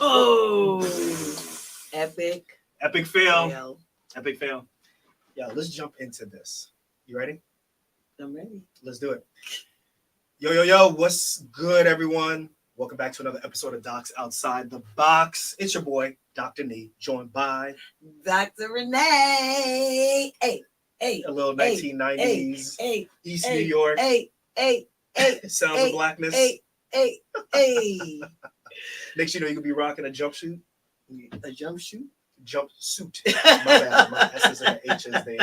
Oh, epic fail. Epic fail. Yo, let's jump into this. You ready? I'm ready. Let's do it. Yo, what's good, everyone? Welcome back to another episode of Docs Outside the Box. It's your boy, Dr. Nee, joined by Dr. Renee. Hey, a little 1990s East New York. Sounds of Blackness. Hey. Next, you know, you could be rocking a jumpsuit. A jumpsuit? Jumpsuit. My bad. My S's and the H's, they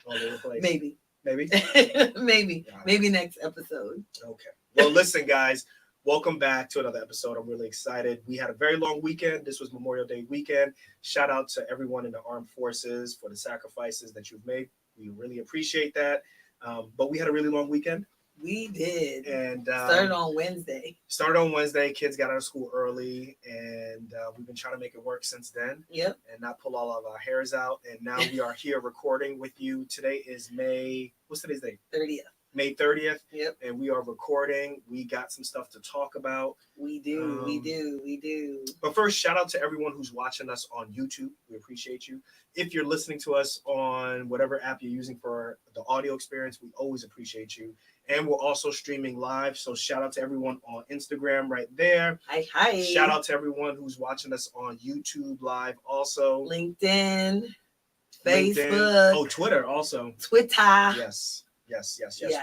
all over the place. Maybe. Maybe next episode. Okay. Well, listen, guys. Welcome back to another episode. I'm really excited. We had a very long weekend. This was Memorial Day weekend. Shout out to everyone in the armed forces for the sacrifices that you've made. We really appreciate that. But we had a really long weekend. We did. And started on Wednesday. Kids got out of school early, and we've been trying to make it work since then. Yep. And not pull all of our hairs out. And now we are here recording with you. Today is what's today's date? 30th. May 30th. Yep. And we are recording. We got some stuff to talk about. We do. But first, shout out to everyone who's watching us on YouTube. We appreciate you. If you're listening to us on whatever app you're using for the audio experience, we always appreciate you. And we're also streaming live. So shout out to everyone on Instagram right there. Hi. Shout out to everyone who's watching us on YouTube live also. LinkedIn, Facebook. Oh, Twitter also. Twitter. Yes.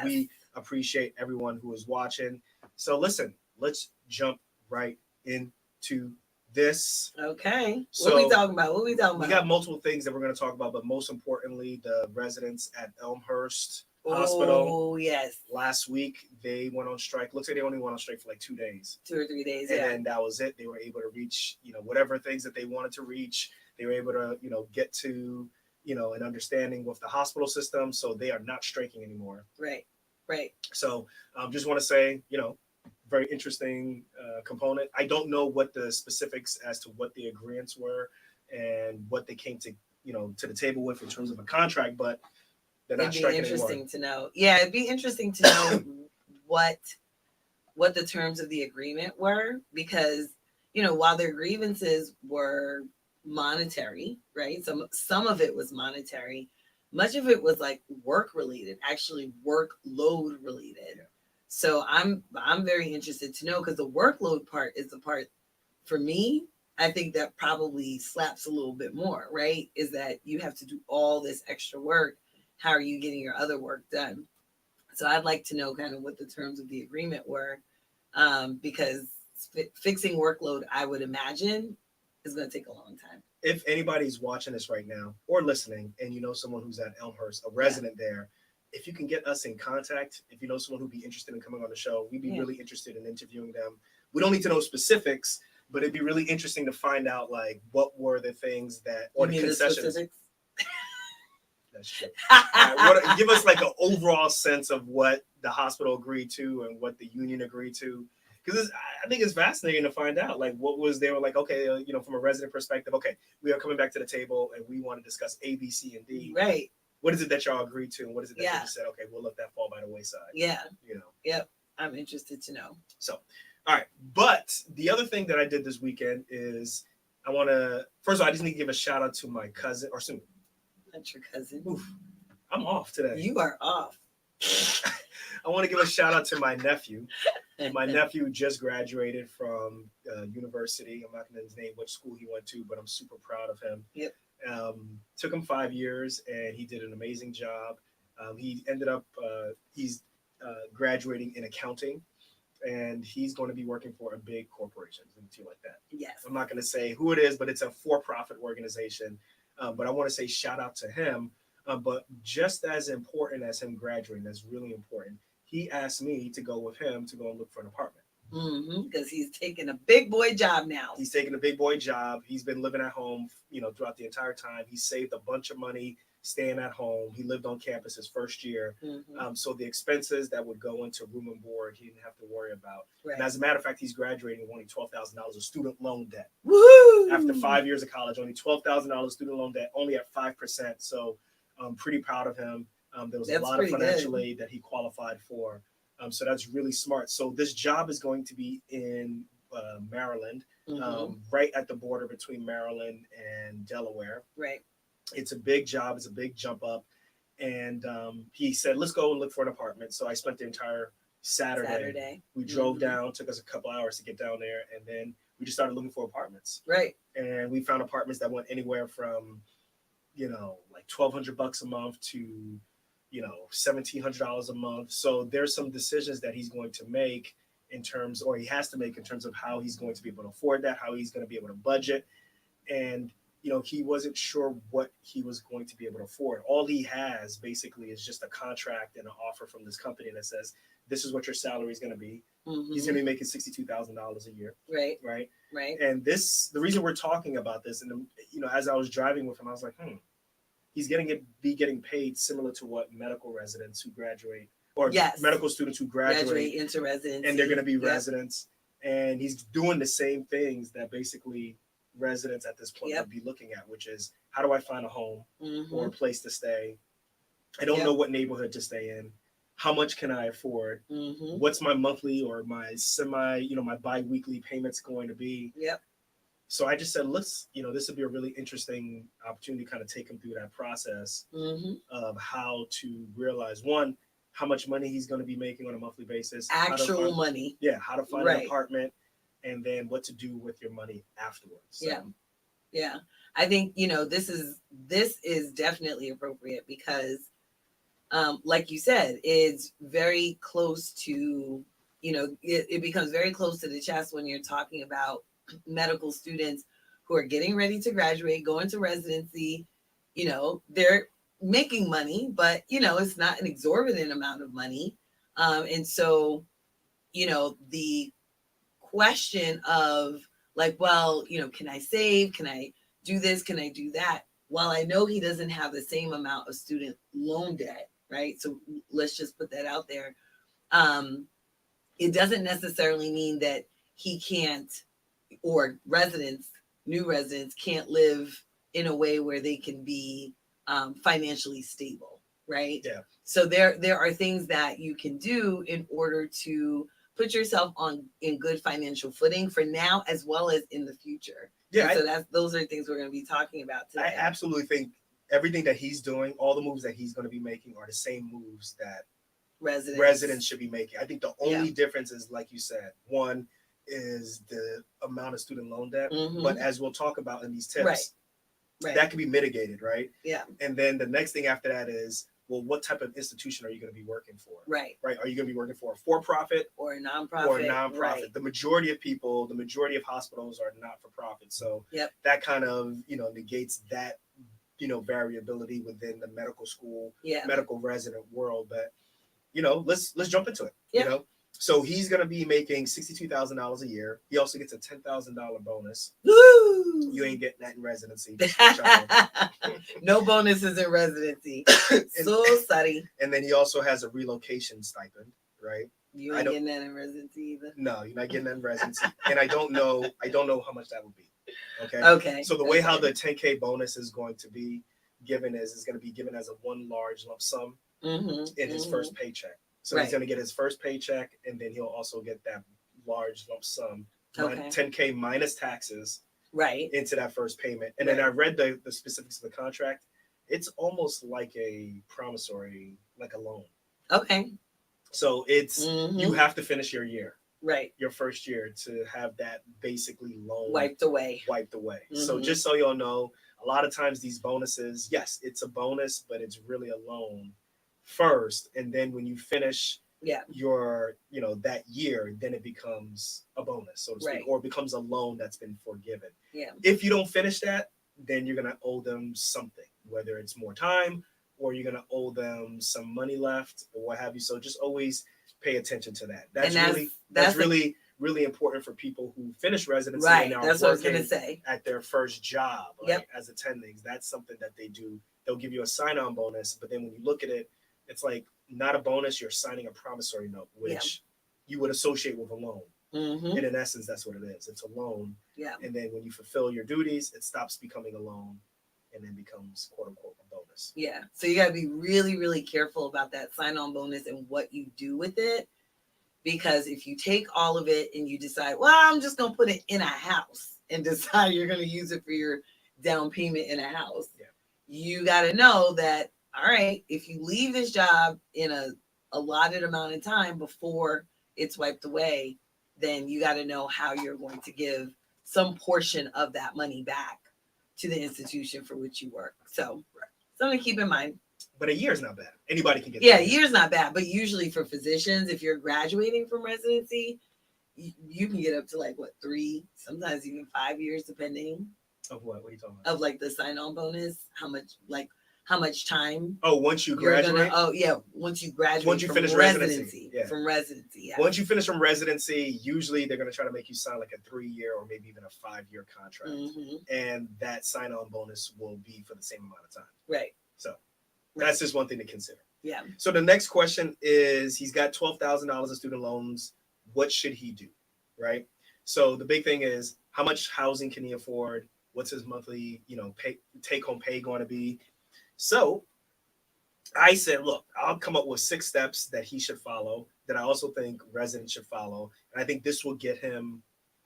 We appreciate everyone who is watching. So listen, let's jump right into this. Okay. So what are we talking about? We got multiple things that we're going to talk about, but most importantly, the residents at Elmhurst Hospital. Oh, yes. Last week, they went on strike. Looks like they only went on strike for like 2 days. 2 or 3 days, and then that was it. They were able to reach, whatever things that they wanted to reach. They were able to, get to, an understanding with the hospital system. So they are not striking anymore. Right. So just want to say, very interesting component. I don't know what the specifics as to what the agreements were and what they came to, to the table with in terms of a contract, but they're not striking anymore. It'd be interesting to know. Yeah, it'd be interesting to know what the terms of the agreement were, because, while their grievances were monetary, right? Some of it was monetary. Much of it was like work related, actually workload related. So I'm very interested to know, because the workload part is the part for me, I think that probably slaps a little bit more, right? Is that you have to do all this extra work. How are you getting your other work done? So I'd like to know kind of what the terms of the agreement were, because fixing workload, I would imagine, is going to take a long time. If anybody's watching this right now or listening, and you know someone who's at Elmhurst, a resident there, if you can get us in contact, if you know someone who'd be interested in coming on the show, we'd be really interested in interviewing them. We don't need to know specifics, but it'd be really interesting to find out, like, what were the things that, or the concessions. That's true. Give us like an overall sense of what the hospital agreed to and what the union agreed to. Because I think it's fascinating to find out, like, what was they were like, okay, from a resident perspective, okay, we are coming back to the table and we want to discuss A, B, C, and D. Right. What is it that y'all agreed to, and what is it that you said, okay, we'll let that fall by the wayside? Yeah. Yep. I'm interested to know. So, all right. But the other thing that I did this weekend is first of all, I just need to give a shout out to my cousin, or soon. Not your cousin. Oof, I'm off today. You are off. I want to give a shout out to my nephew. My nephew just graduated from university. I'm not going to name which school he went to, but I'm super proud of him. Yep. Took him 5 years, and he did an amazing job. He ended up, he's graduating in accounting, and he's going to be working for a big corporation, something like that. Yes. I'm not going to say who it is, but it's a for-profit organization. But I want to say shout out to him. But just as important as him graduating, that's really important, he asked me to go with him to go and look for an apartment. Because he's taking a big boy job now. He's taking a big boy job. He's been living at home, throughout the entire time. He saved a bunch of money staying at home. He lived on campus his first year. So the expenses that would go into room and board, he didn't have to worry about. Right. And as a matter of fact, he's graduating with only $12,000 of student loan debt. Woo! After 5 years of college, only $12,000 student loan debt, only at 5%. So I'm pretty proud of him. There was a lot of financial aid that he qualified for. So that's really smart. So this job is going to be in Maryland, Mhm. right at the border between Maryland and Delaware. Right. It's a big job. It's a big jump up. And he said, let's go and look for an apartment. So I spent the entire Saturday. We drove Mhm. down, took us a couple hours to get down there. And then we just started looking for apartments. Right. And we found apartments that went anywhere from, like $1,200 a month to, $1,700 a month. So there's some decisions that he's going to make in terms, or he has to make in terms of how he's going to be able to afford that, how he's going to be able to budget. And he wasn't sure what he was going to be able to afford. All he has basically is just a contract and an offer from this company that says this is what your salary is going to be. Mhm. He's going to be making $62,000 a year. Right. Right. Right. And the reason we're talking about this, and as I was driving with him, I was like, he's getting paid similar to what medical residents who graduate, or Yes. medical students who graduate into residency, and they're going to be Yep. residents. And he's doing the same things that basically residents at this point Yep. would be looking at, which is how do I find a home Mhm. or a place to stay? I don't Yep. know what neighborhood to stay in. How much can I afford? Mhm. What's my monthly or my my bi-weekly payments going to be? Yep. So I just said, this would be a really interesting opportunity to kind of take him through that process Mhm. of how to realize, one, how much money he's going to be making on a monthly basis. Actual money. Yeah, how to find Right. an apartment, and then what to do with your money afterwards. So, Yeah. Yeah. I think, this is definitely appropriate because like you said, it's very close to, it becomes very close to the chest when you're talking about medical students who are getting ready to graduate, going to residency. They're making money, but, it's not an exorbitant amount of money. And so, the question of like, well, can I save? Can I do this? Can I do that? While I know he doesn't have the same amount of student loan debt, right? So let's just put that out there. It doesn't necessarily mean that he can't, or new residents can't live in a way where they can be financially stable, right? Yeah. So there are things that you can do in order to put yourself in good financial footing for now as well as in the future. Yeah. And so those are things we're going to be talking about today. I absolutely think everything that he's doing, all the moves that he's going to be making, are the same moves that residents should be making. I think the only difference is, like you said, one is the amount of student loan debt. Mhm. But as we'll talk about in these tips, Right. that can be mitigated, right? Yeah. And then the next thing after that is, well, what type of institution are you going to be working for? Right. Right. Are you going to be working for a for-profit or a nonprofit? Right. The majority of hospitals are not-for-profit. So that kind of, negates that, variability within the medical school, medical resident world. But, let's jump into it. Yeah. So he's going to be making $62,000 a year. He also gets a $10,000 bonus. Woo! You ain't getting that in residency. No bonuses in residency. So sorry. And then he also has a relocation stipend, right? You ain't getting that in residency either. No, you're not getting that in residency. And I don't know how much that would be. Okay. Okay. So the way how the 10K bonus is going to be given is going to be given as a one large lump sum in his first paycheck. So he's going to get his first paycheck, and then he'll also get that large lump sum, 10K minus taxes, into that first payment. And then I read the specifics of the contract. It's almost like a promissory, like a loan. Okay. So it's you have to finish your year, your first year, to have that basically loan wiped away. So just so y'all know, a lot of times these bonuses, yes, it's a bonus, but it's really a loan first, and then when you finish your that year, then it becomes a bonus, so to speak, or becomes a loan that's been forgiven. If you don't finish that, then you're gonna owe them something, whether it's more time or you're gonna owe them some money left or what have you. So just always pay attention to that. That's really important for people who finish residency and are that's what I was gonna say, at their first job, as attendings. That's something that they do. They'll give you a sign-on bonus, but then when you look at it, it's like not a bonus. You're signing a promissory note, which you would associate with a loan. And in essence, that's what it is. It's a loan. And then when you fulfill your duties, it stops becoming a loan and then becomes, quote unquote, a bonus. So you got to be really, really careful about that sign-on bonus and what you do with it. Because if you take all of it and you decide, well, I'm just going to put it in a house and decide you're going to use it for your down payment in a house, you got to know that, all right, if you leave this job in a allotted amount of time before it's wiped away, then you got to know how you're going to give some portion of that money back to the institution for which you work. So something to keep in mind. But a year is not bad. Anybody can get a year's not bad. But usually for physicians, if you're graduating from residency, you can get up to like 3, sometimes even 5 years, depending. Of what? What are you talking about? Of like the sign-on bonus, how much time? Oh, once you graduate. Once you graduate. Once you finish residency. Yeah. From residency. Yeah. Once you finish from residency, usually they're going to try to make you sign like a 3-year or maybe even a 5-year contract, and that sign-on bonus will be for the same amount of time. Right. So that's just one thing to consider. Yeah. So the next question is, he's got $12,000 in student loans. What should he do? Right. So the big thing is, how much housing can he afford? What's his monthly, take-home pay going to be? So I said, look, I'll come up with 6 steps that he should follow that I also think residents should follow. And I think this will get him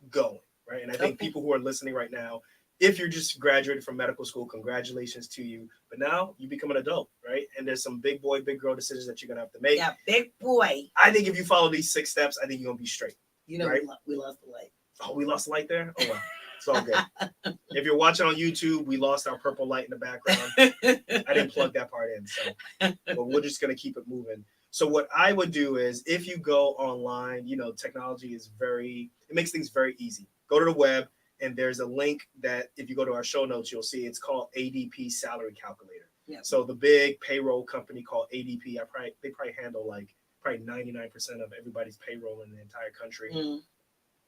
going, right? And I think people who are listening right now, if you're just graduated from medical school, congratulations to you. But now you become an adult, right? And there's some big boy, big girl decisions that you're going to have to make. Yeah, big boy. I think if you follow these 6 steps, I think you're going to be straight. Right? We lost the light. Oh, we lost the light there? Oh, wow. It's all good. If you're watching on YouTube, we lost our purple light in the background. I didn't plug that part in, so but we're just gonna keep it moving. So what I would do is, if you go online, technology is it makes things very easy. Go to the web, and there's a link that if you go to our show notes, you'll see it's called ADP Salary Calculator. Yeah. So the big payroll company called ADP, they probably handle probably 99% of everybody's payroll in the entire country.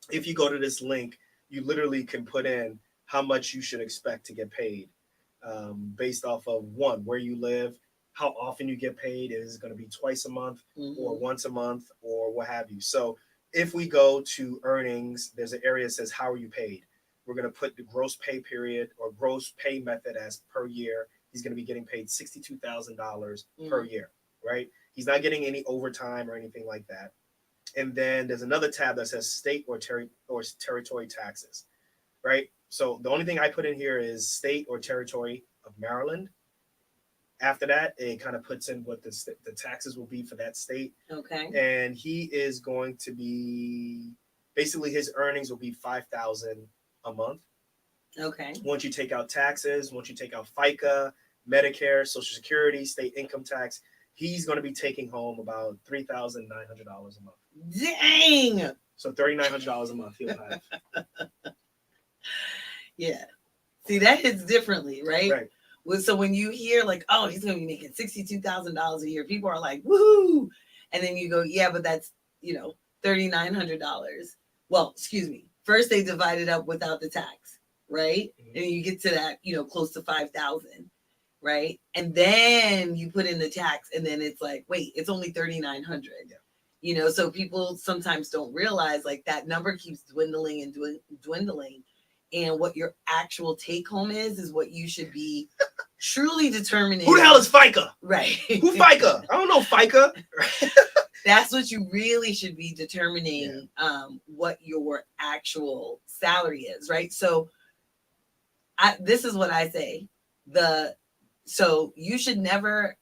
If you go to this link, you literally can put in how much you should expect to get paid based off of, one, where you live, how often you get paid. Is it going to be twice a month or once a month or what have you? So if we go to earnings, there's an area that says, how are you paid? We're going to put the gross pay period or gross pay method as per year. He's going to be getting paid $62,000 per year, right? He's not getting any overtime or anything like that. And then there's another tab that says state or territory taxes, right? So the only thing I put in here is state or territory of Maryland. After that, it kind of puts in what the taxes will be for that state. Okay. And he is going to be, basically his earnings will be $5,000 a month. Okay. Once you take out taxes, once you take out FICA, Medicare, Social Security, state income tax, he's going to be taking home about $3,900 a month. Dang! So $3,900 a month he'll have. Yeah. See, that hits differently, right? Right. So when you hear he's going to be making $62,000 a year, people are like, woohoo! And then you go, yeah, but that's, $3,900. Well, excuse me. First they divide it up without the tax, right? And you get to that, close to 5,000. Right. And then you put in the tax and then it's like, wait, it's only 3,900. Yeah. So people sometimes don't realize that number keeps dwindling and dwindling. And what your actual take home is what you should be truly determining. Who the hell is FICA? Right. Who FICA? I don't know FICA. That's what you really should be determining what your actual salary is. Right. So this is what I say. So you should never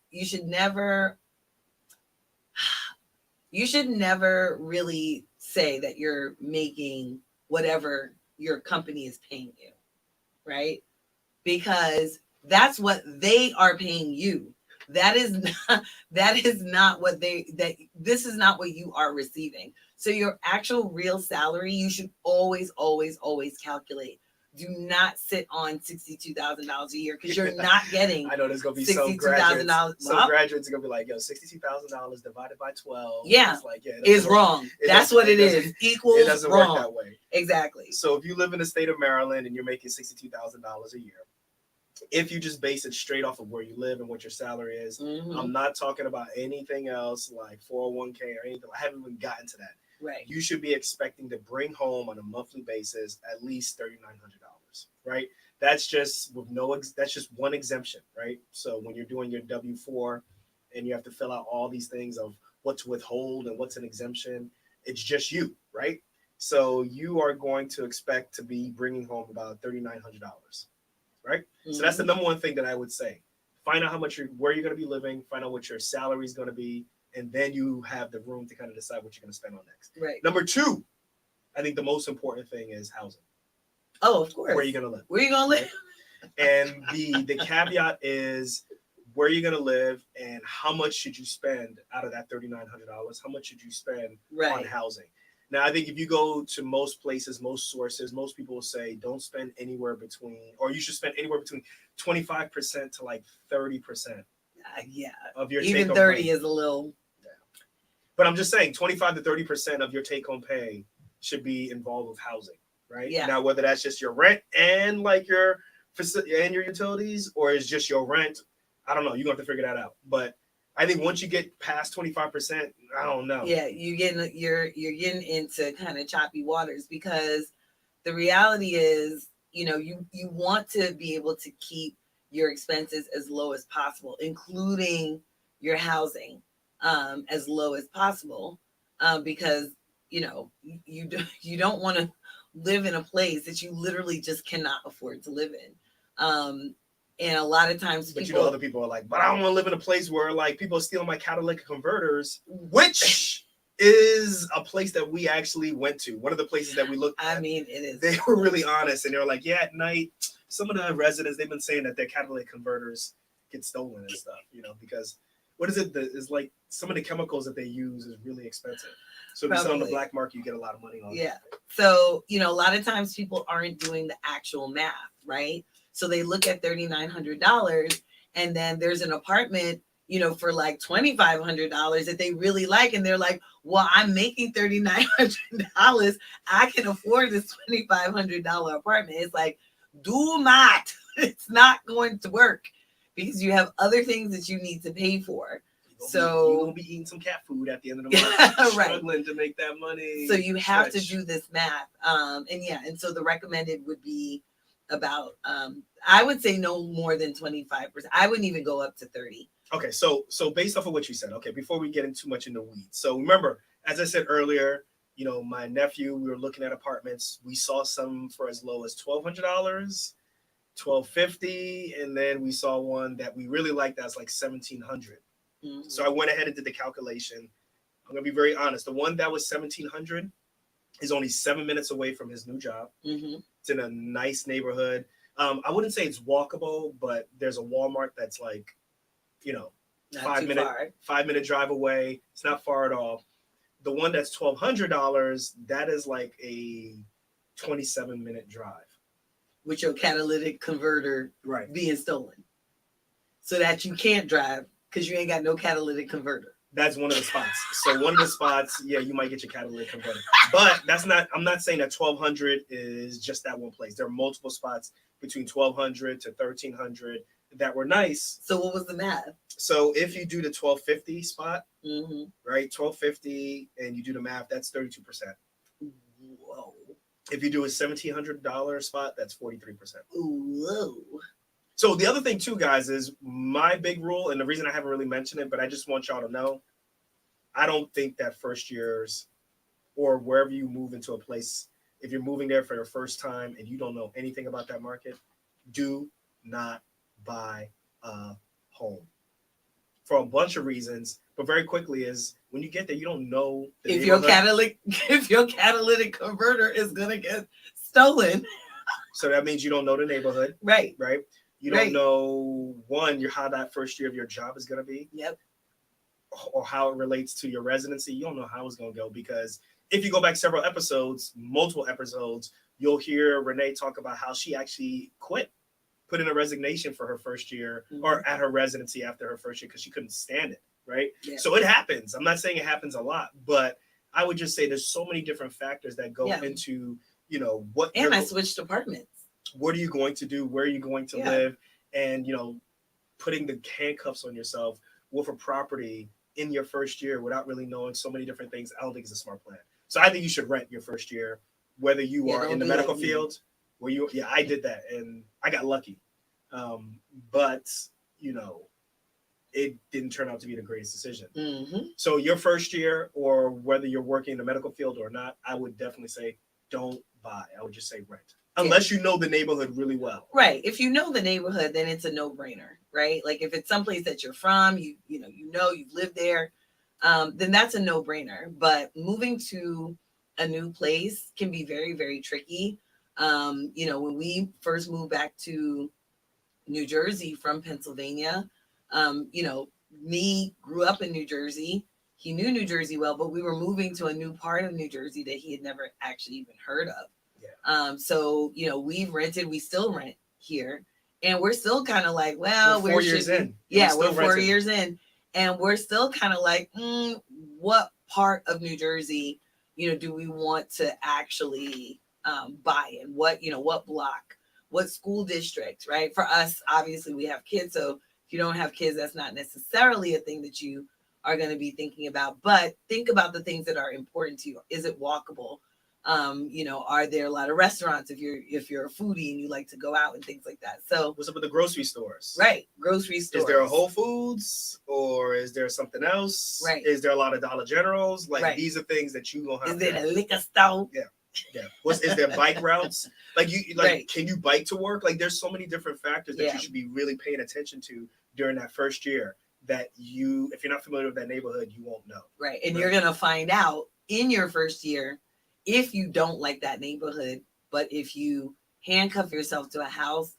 really say that you're making whatever your company is paying you, right? Because that's what they are paying you. This is not what you are receiving. So your actual real salary, you should always, always, always calculate. Do not sit on $62,000 a year because you're not getting. I know there's gonna be some graduates. Some graduates are gonna be like, "Yo, $62,000 divided by 12." Yeah, is wrong. That's what it is. Equals wrong. It doesn't work that way. Exactly. So if you live in the state of Maryland and you're making $62,000 a year, if you just base it straight off of where you live and what your salary is, I'm not talking about anything else like 401k or anything. I haven't even gotten to that. Right. You should be expecting to bring home on a monthly basis at least $3,900, right? That's just that's just one exemption, right? So when you're doing your W-4 and you have to fill out all these things of what to withhold and what's an exemption, it's just you, right? So you are going to expect to be bringing home about $3,900, right? Mm-hmm. So that's the number one thing that I would say. Find out where you're going to be living, find out what your salary is going to be, and then you have the room to kind of decide what you're going to spend on next. Right. Number two, I think the most important thing is housing. Oh, of course. Where are you going to live? Where are you going to live? Right? And the caveat is where you're going to live and how much should you spend out of that $3,900? How much should you spend on housing? Now, I think if you go to most places, most sources, most people will say don't spend anywhere between, or you should spend anywhere between 25% to like 30%. Yeah. Of your even 30 pay is a little. Yeah. But I'm just saying 25 to 30% of your take-home pay should be involved with housing, right? Yeah. Now, whether that's just your rent and like your utilities, or it's just your rent, I don't know. You're going to have to figure that out. But I think once you get past 25%, I don't know. Yeah, you're getting into kind of choppy waters, because the reality is, you want to be able to keep your expenses as low as possible, including your housing, as low as possible, because you don't want to live in a place that you literally just cannot afford to live in. And a lot of times but other people are like, but I don't want to live in a place where like people are stealing my catalytic converters, which is a place that we actually went to. One of the places that we looked at. I mean, it is. They were really honest, and they were like, yeah, at night, some of the residents, they've been saying that their catalytic converters get stolen and stuff, because what is it? Is like some of the chemicals that they use is really expensive. So if you sell on the black market, you get a lot of money on it. Yeah. So, a lot of times people aren't doing the actual math, right? So they look at $3,900, and then there's an apartment, for like $2,500 that they really like. And they're like, well, I'm making $3,900. I can afford this $2,500 apartment. It's like, do not. It's not going to work, because you have other things that you need to pay for. So you're gonna be eating some cat food at the end of the month, struggling to make that money. So you have to do this math. And so the recommended would be about, I would say no more than 25%. I wouldn't even go up to 30. Okay, so based off of what you said, okay, before we get in too much in the weeds. So remember, as I said earlier, my nephew, we were looking at apartments. We saw some for as low as $1,200, $1,250, and then we saw one that we really liked that's like $1,700. Mm-hmm. So I went ahead and did the calculation. I'm gonna be very honest. The one that was $1,700 is only 7 minutes away from his new job. Mm-hmm. It's in a nice neighborhood. I wouldn't say it's walkable, but there's a Walmart that's like, 5-minute drive away. It's not far at all. The one that's $1,200, that is like a 27-minute drive. With your catalytic converter being stolen. So that you can't drive because you ain't got no catalytic converter. That's one of the spots. So one of the spots, yeah, you might get your catalytic converter. But I'm not saying that 1,200 is just that one place. There are multiple spots between 1,200 to 1,300 that were nice. So what was the math? So if you do the 1,250 spot, right, 1,250, and you do the math, that's 32%. Whoa. If you do a $1,700 spot, that's 43%. Whoa. So the other thing too, guys, is my big rule, and the reason I haven't really mentioned it, but I just want y'all to know, I don't think that first years or wherever you move into a place, if you're moving there for your first time and you don't know anything about that market, do not buy a home for a bunch of reasons. But very quickly is when you get there, you don't know if your catalytic converter is gonna get stolen. So that means you don't know the neighborhood, right? You don't know how that first year of your job is gonna be. Yep. Or how it relates to your residency. You don't know how it's gonna go, because if you go back multiple episodes, you'll hear Renee talk about how she actually put in a resignation for her first year or at her residency after her first year because she couldn't stand it, right? Yeah. So it happens. I'm not saying it happens a lot, but I would just say there's so many different factors that go into, what. And I switched apartments. What are you going to do? Where are you going to live? And, putting the handcuffs on yourself with a property in your first year without really knowing so many different things, I don't think it's a smart plan. So I think you should rent your first year, whether you are in the medical field. I did that and I got lucky. But, it didn't turn out to be the greatest decision. Mm-hmm. So your first year, or whether you're working in the medical field or not, I would definitely say don't buy. I would just say rent, unless you know the neighborhood really well. Right. If you know the neighborhood, then it's a no-brainer, right? Like if it's someplace that you're from, you know you've lived there, then that's a no-brainer. But moving to a new place can be very, very tricky. When we first moved back to New Jersey from Pennsylvania, me grew up in New Jersey. He knew New Jersey well, but we were moving to a new part of New Jersey that he had never actually even heard of. So we still rent here, and we're still kind of like, well, we're 4 years in. Yeah, we're 4 years in, and we're still kind of like, what part of New Jersey, do we want to actually buy in? What block, what school district, right? For us, obviously, we have kids, so if you don't have kids, that's not necessarily a thing that you are going to be thinking about. But think about the things that are important to you. Is it walkable? Are there a lot of restaurants if you're a foodie and you like to go out and things like that? So what's up with the grocery stores? Right, grocery stores. Is there a Whole Foods or is there something else? Right. Is there a lot of Dollar Generals? Like right. These are things that you gonna have. Is there a liquor store? Yeah. Is there bike routes? Can you bike to work? Like there's so many different factors that you should be really paying attention to during that first year that if you're not familiar with that neighborhood, you won't know. Right. And you're gonna find out in your first year if you don't like that neighborhood, but if you handcuff yourself to a house,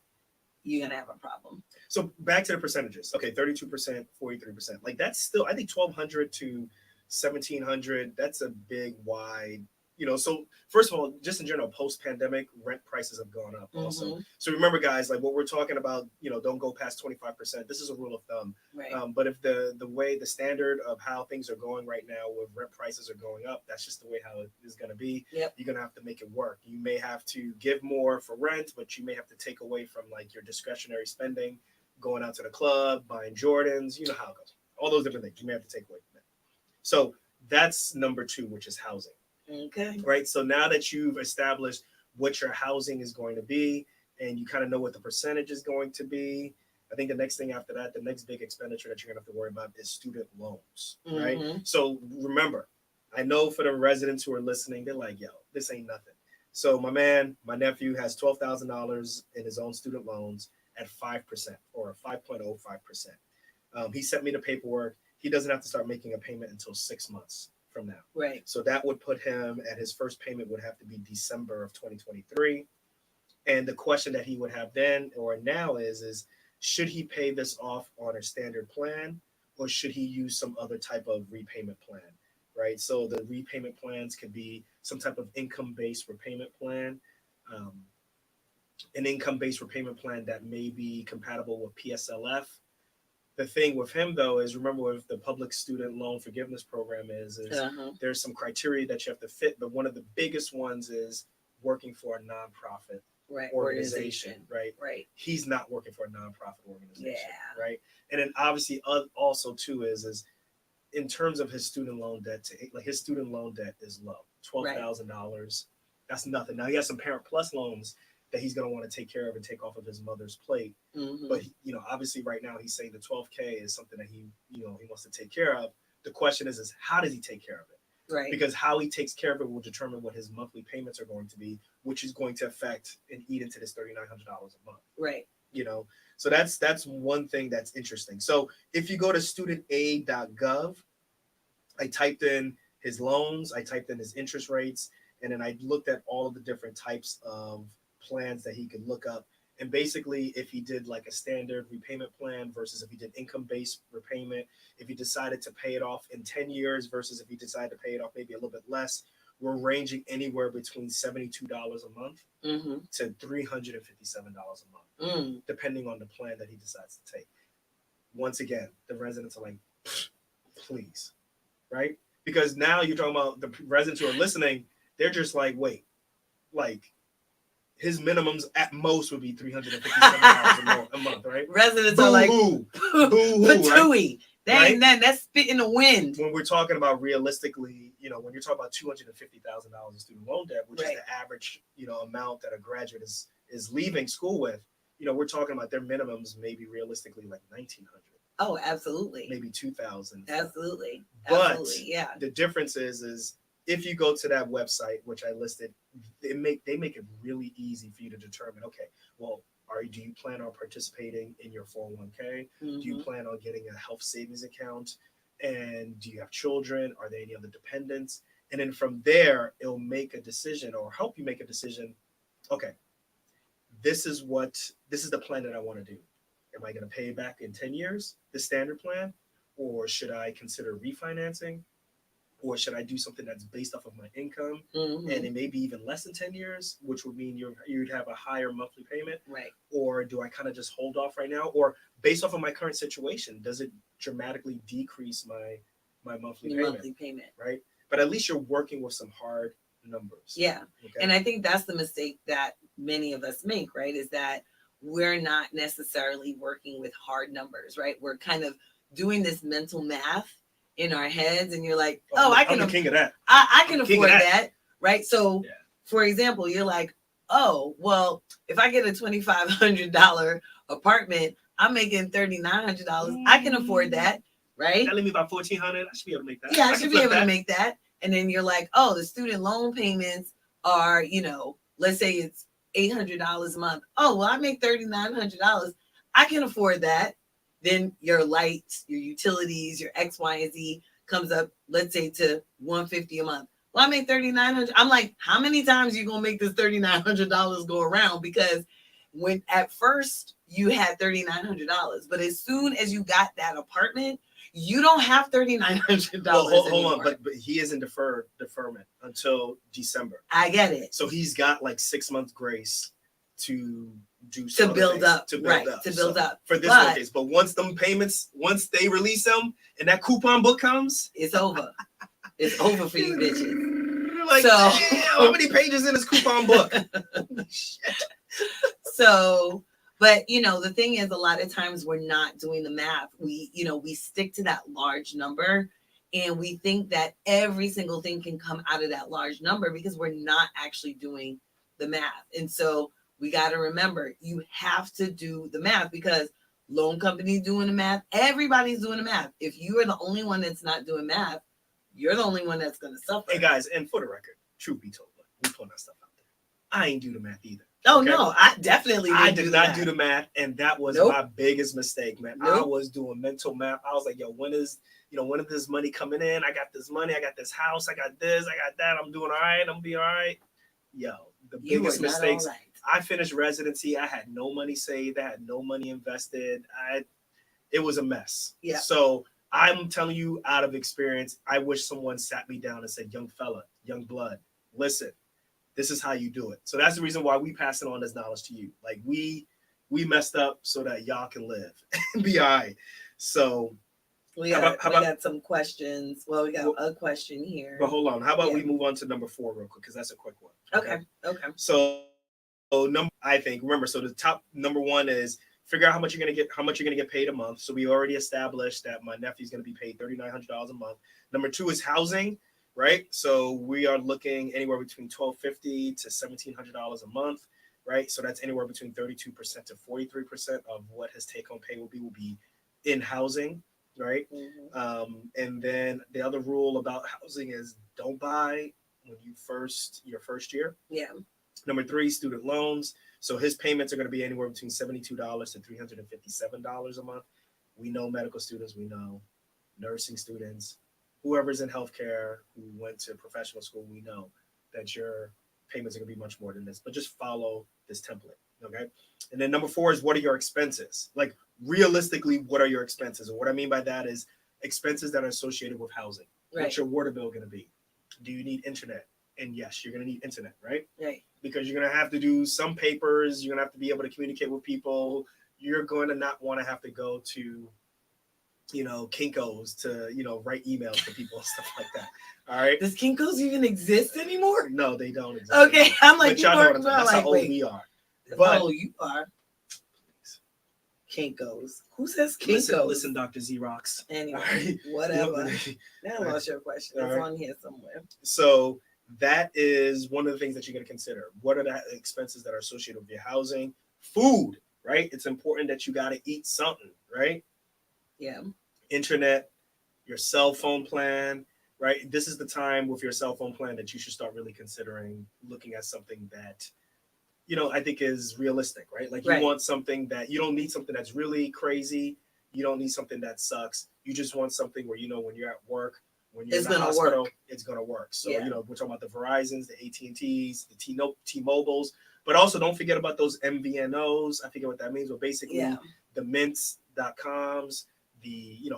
you're gonna have a problem. So back to the percentages. Okay, 32%, 43%. Like that's still, I think 1,200 to 1,700. That's a big wide. So first of all, just in general, post-pandemic, rent prices have gone up also. Mm-hmm. So remember, guys, like what we're talking about, don't go past 25%. This is a rule of thumb. Right. But if the standard of how things are going right now, with rent prices are going up, that's just the way how it is going to be. Yep. You're going to have to make it work. You may have to give more for rent, but you may have to take away from like your discretionary spending, going out to the club, buying Jordans. You know how it goes. All those different things you may have to take away from that. So that's number 2, which is housing. Okay. Right. So now that you've established what your housing is going to be and you kind of know what the percentage is going to be, I think the next thing after that, the next big expenditure that you're going to have to worry about is student loans. Right. Mm-hmm. So remember, I know for the residents who are listening, they're like, yo, this ain't nothing. So my nephew has $12,000 in his own student loans at 5% or 5.05%. He sent me the paperwork. He doesn't have to start making a payment until 6 months from now. Right. So that would put him at his first payment would have to be December of 2023. And the question that he would have then or now is should he pay this off on a standard plan or should he use some other type of repayment plan? Right. So the repayment plans could be some type of income-based repayment plan, an income-based repayment plan that may be compatible with PSLF. The thing with him, though, is remember with the public student loan forgiveness program is there's some criteria that you have to fit. But one of the biggest ones is working for a nonprofit organization. Right. He's not working for a nonprofit organization. Yeah. Right. And then obviously also, too, is in terms of his student loan debt, his student loan debt is low, $12,000. That's nothing. Now he has some Parent Plus loans that he's going to want to take care of and take off of his mother's plate. Mm-hmm. But, obviously right now he's saying the $12K is something that he wants to take care of. The question is how does he take care of it? Right. Because how he takes care of it will determine what his monthly payments are going to be, which is going to affect and eat into this $3,900 a month. Right. So that's one thing that's interesting. So if you go to studentaid.gov, I typed in his loans, I typed in his interest rates, and then I looked at all of the different types of plans that he could look up. And basically, if he did like a standard repayment plan versus if he did income-based repayment, if he decided to pay it off in 10 years versus if he decided to pay it off maybe a little bit less, we're ranging anywhere between $72 a month to $357 a month, depending on the plan that he decides to take. Once again, the residents are like, please, right? Because now you're talking about the residents who are listening, they're just like, wait, like, his minimums at most would be $357 a month, right? Residents are like, patooey. Right? That's spit in the wind. When we're talking about realistically, when you're talking about $250,000 in student loan debt, which is the average, amount that a graduate is leaving school with, we're talking about their minimums maybe realistically like $1,900. Oh, absolutely. maybe 2,000. Absolutely. But Absolutely. Yeah. the difference is if you go to that website, which I listed, they make it really easy for you to determine. Okay, well, do you plan on participating in your 401k? Do you Mhm. plan on getting a health savings account? And do you have children? Are there any other dependents? And then from there, it'll make a decision or help you make a decision. Okay, this is the plan that I want to do. Am I going to pay it back in 10 years, the standard plan? Or should I consider refinancing? Or should I do something that's based off of my income Mhm. and it may be even less than 10 years, which would mean you'd have a higher monthly payment? Right. Or do I kind of just hold off right now? Or based off of my current situation, does it dramatically decrease my monthly Your payment? monthly payment. Right. But at least you're working with some hard numbers. Yeah. Okay. And I think that's the mistake that many of us make, right? Is that we're not necessarily working with hard numbers, right? We're kind of doing this mental math in our heads, and you're like, oh, I'm the king of that. I can I'm the king afford of that, right? So, Yeah. for example, you're like, oh, well, if I get a $2,500 apartment, I'm making $3,900. I can afford that, right? That leave me about $1,400. I should be able to make that. Yeah, I can should be flip able that. to make that. And then you're like, oh, the student loan payments are, let's say it's $800 a month. Oh, well, I make $3,900. I can afford that. Then your lights, your utilities, your X, Y, and Z comes up, let's say to $150 a month. Well, I make $3,900. I'm like, how many times are you gonna make this $3,900 go around? Because when at first you had $3,900, but as soon as you got that apartment, you don't have $3,900. Well, hold on, but he is in deferment until December. I get it. So he's got like 6 months grace to do to build up, to build right? up, To build up for this case. But once they release them, and that coupon book comes, it's over. It's over for you bitches. Like, so damn, how many pages in this coupon book? So, but the thing is, a lot of times we're not doing the math. We stick to that large number, and we think that every single thing can come out of that large number because we're not actually doing the math. And so we got to remember, you have to do the math because loan companies doing the math, everybody's doing the math. If you are the only one that's not doing math, you're the only one that's going to suffer. Hey guys, and for the record, truth be told, we pulling that stuff out there. I ain't do the math either. Oh, okay? No, I definitely did not do the math, and that was my biggest mistake, man. I was doing mental math. I was like, yo, when is this money coming in? I got this money, I got this house, I got this, I got that. I'm doing all right. I'm gonna be all right. Yo, the biggest mistakes. Right. I finished residency. I had no money saved. I had no money invested. It was a mess. Yeah. So I'm telling you out of experience, I wish someone sat me down and said, young fella, young blood, listen, this is how you do it. So that's the reason why we passing on this knowledge to you. Like we messed up so that y'all can live and be all right. So we got some questions. Well, we got a question here. But hold on. How about we move on to number 4 real quick? Because that's a quick one. Okay. So I think, remember, so the top number 1 is figure out how much you're gonna get paid a month. So we already established that my nephew's gonna be paid $3,900 a month. Number 2 is housing, right? So we are looking anywhere between $1,250 to $1,700 a month, right? So that's anywhere between 32% to 43% of what his take-home pay will be in housing, right? Mm-hmm. And then the other rule about housing is don't buy when your first year. Yeah. Number 3, student loans. So his payments are going to be anywhere between $72 to $357 a month. We know medical students, we know nursing students, whoever's in healthcare who went to professional school, we know that your payments are going to be much more than this, but just follow this template. Okay. And then number 4 is what are your expenses? Like realistically, what are your expenses? And what I mean by that is expenses that are associated with housing. Right. What's your water bill going to be? Do you need internet? And yes, you're going to need internet, right? Right. Because you're going to have to do some papers. You're going to have to be able to communicate with people. You're going to not want to have to go to, Kinko's to, write emails to people and stuff like that. All right. Does Kinko's even exist anymore? No, they don't exist. Okay. I'm like, y'all know what I'm saying. That's how old we are. But you are. Kinko's. Who says Kinko's? Listen, Dr. Xerox. Anyway, right. Whatever. Now I lost your question. It's on here somewhere. So that is one of the things that you're going to consider. What are the expenses that are associated with your housing? Food, right? It's important that you got to eat something, right? Yeah. internet, your cell phone plan, right? This is the time with your cell phone plan that you should start really considering looking at something that, I think is realistic, right? Like you Right. want something that you don't need something that's really crazy. You don't need something that sucks. You just want something where, when you're at work, when you're It's in the gonna hospital, work. it's going to work. So, Yeah. we're talking about the Verizons, the AT&Ts, the T-Mobiles, but also don't forget about those MVNOs. I forget what that means, but Yeah. basically the mints.coms,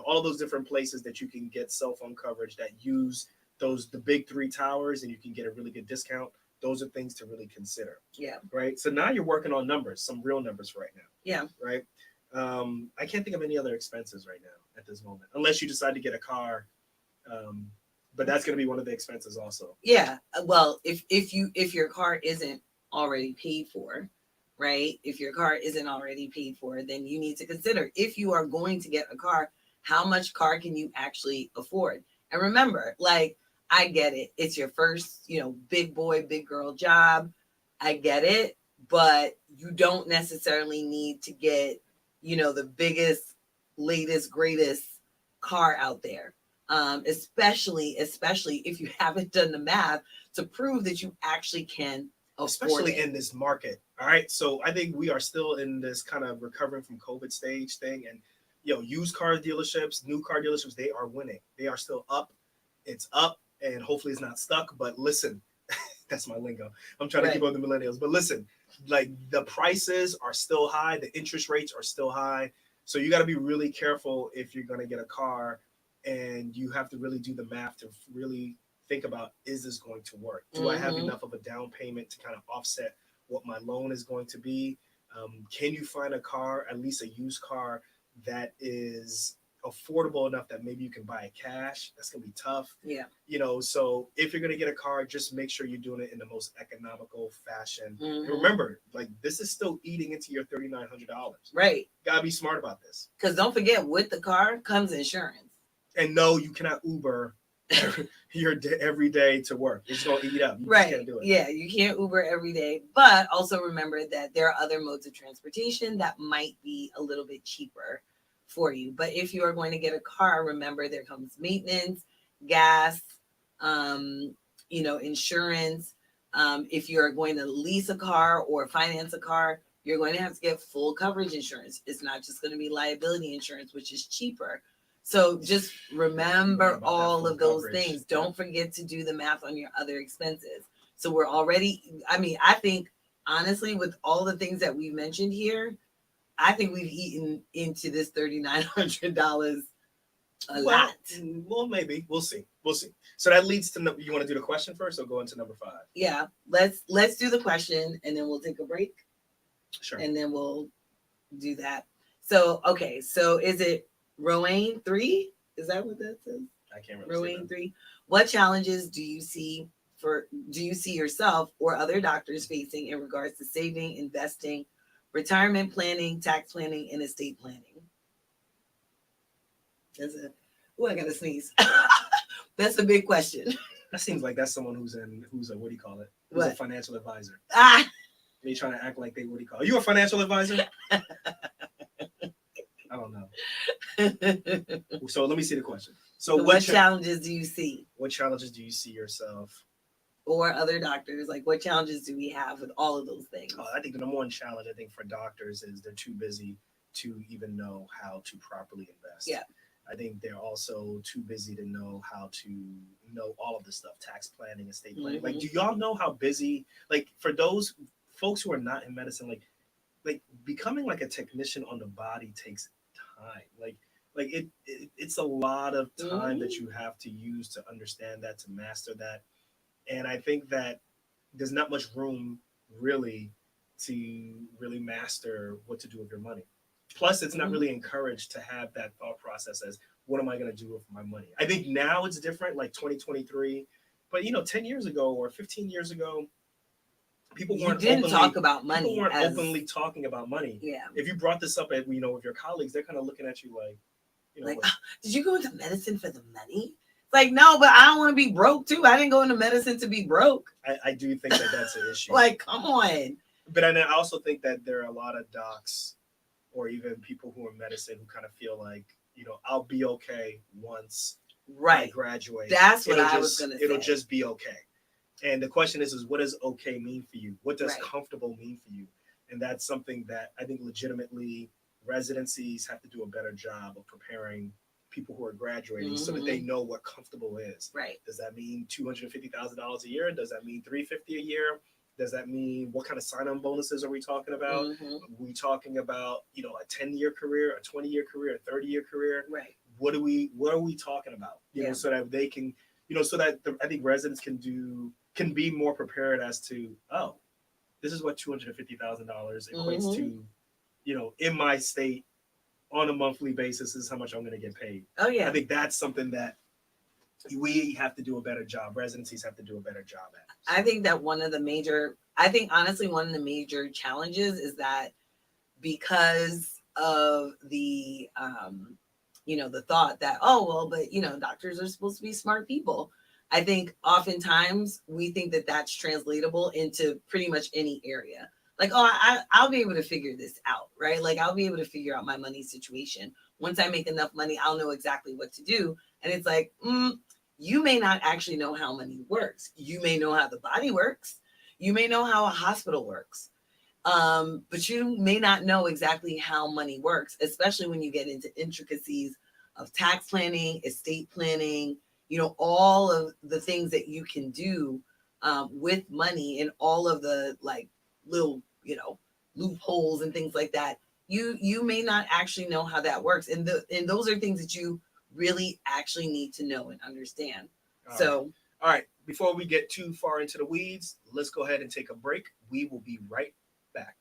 all those different places that you can get cell phone coverage that use the big three towers and you can get a really good discount. Those are things to really consider. Yeah. Right. So now you're working on numbers, some real numbers right now. Yeah. Right. I can't think of any other expenses right now at this moment, unless you decide to get a car. But that's going to be one of the expenses also. Yeah. Well, if your car isn't already paid for, right? If your car isn't already paid for, then you need to consider, if you are going to get a car, how much car can you actually afford? And remember, like, I get it. It's your first, big boy, big girl job. I get it, but you don't necessarily need to get, the biggest, latest, greatest car out there. Especially if you haven't done the math to prove that you actually can afford especially it. in this market. All right. So I think we are still in this kind of recovering from COVID stage thing. And, used car dealerships, new car dealerships, they are winning. They are still up. It's up and hopefully it's not stuck. But listen, that's my lingo. I'm trying to keep up with the millennials. But listen, like the prices are still high. The interest rates are still high. So you got to be really careful if you're going to get a car, and you have to really do the math to really think about, is this going to work? Do I have enough of a down payment to kind of offset what my loan is going to be? Can you find a car, at least a used car, that is affordable enough that maybe you can buy it cash? That's gonna be tough. Yeah. So if you're gonna get a car, just make sure you're doing it in the most economical fashion. Mhm. And remember, like, this is still eating into your $3,900. Right. Gotta be smart about this. Because don't forget, with the car comes insurance. And no, you cannot Uber every day to work. It's gonna eat up. You Right. just can't do it. Yeah, you can't Uber every day. But also remember that there are other modes of transportation that might be a little bit cheaper for you. But if you are going to get a car, remember there comes maintenance, gas, insurance. If you're going to lease a car or finance a car, you're going to have to get full coverage insurance. It's not just going to be liability insurance, which is cheaper. So just remember all of those things. Don't forget to do the math on your other expenses. So we're already, I think honestly, with all the things that we've mentioned here, I think we've eaten into this $3,900 a lot. Well, maybe. We'll see. So that leads to, you want to do the question first or go into number 5? Yeah, let's do the question and then we'll take a break. Sure. And then we'll do that. So, okay. So is it Rowan 3? Is that what that says? I can't remember. Rowan 3. What challenges do you see yourself or other doctors facing in regards to saving, investing, retirement planning, tax planning, and estate planning? That's it. Oh, I gotta sneeze. That's a big question. That seems like that's someone who's a, what do you call it? Who's a financial advisor. They trying to act like they, what do you call it? Are you a financial advisor? I don't know. So let me see the question. So what challenges do you see? What challenges do you see yourself or other doctors? Like, what challenges do we have with all of those things? I think the number one challenge, I think, for doctors is they're too busy to even know how to properly invest. Yeah. I think they're also too busy to know how to know all of this stuff, tax planning, estate planning. Like, do y'all know how busy, like, for those folks who are not in medicine, like becoming like a technician on the body takes time. Like it's a lot of time that you have to use to understand that, to master that. And I think that there's not much room really to really master what to do with your money. Plus, it's not really encouraged to have that thought process as, what am I going to do with my money? I think now it's different, like 2023. But, 10 years ago or 15 years ago, people weren't talk about money. People weren't openly talking about money. Yeah. If you brought this up at, with your colleagues, they're kind of looking at you like, did you go into medicine for the money? Like, no, but I don't want to be broke too. I didn't go into medicine to be broke. I do think that that's an issue. Like, come on. But I also think that there are a lot of docs or even people who are in medicine who kind of feel like I'll be okay once I Right. graduate. That's what It'll I was just gonna it'll say. just be okay. And the question is what does okay mean for you? What does Right. comfortable mean for you? And that's something that I think legitimately residencies have to do a better job of preparing people who are graduating so that they Mhm. know what comfortable is. Right. Does that mean $250,000 a year? Does that mean $350 a year? Does that mean what kind of sign-on bonuses are we talking about? Mhm. Are we talking about a 10-year career, a 20-year career, a 30-year career? Right. What are we talking about? Yeah. So that they can so that I think residents can be more prepared as to, oh, this is what $250,000 equates Mhm. to, in my state on a monthly basis. This is how much I'm going to get paid. Oh I yeah. think that's something that we have to do a better job. Residencies have to do a better job at. I think that I think honestly, one of the major challenges is that because of the thought that, oh, well, but, doctors are supposed to be smart people. I think oftentimes we think that that's translatable into pretty much any area. Like, oh, I'll be able to figure this out, right? Like, I'll be able to figure out my money situation. Once I make enough money, I'll know exactly what to do. And it's like, you may not actually know how money works. You may know how the body works. You may know how a hospital works. But you may not know exactly how money works, especially when you get into intricacies of tax planning, estate planning, all of the things that you can do with money and all of the like little, loopholes and things like that. You may not actually know how that works. And those are things that you really actually need to know and understand. All right. Before we get too far into the weeds, let's go ahead and take a break. We will be right back.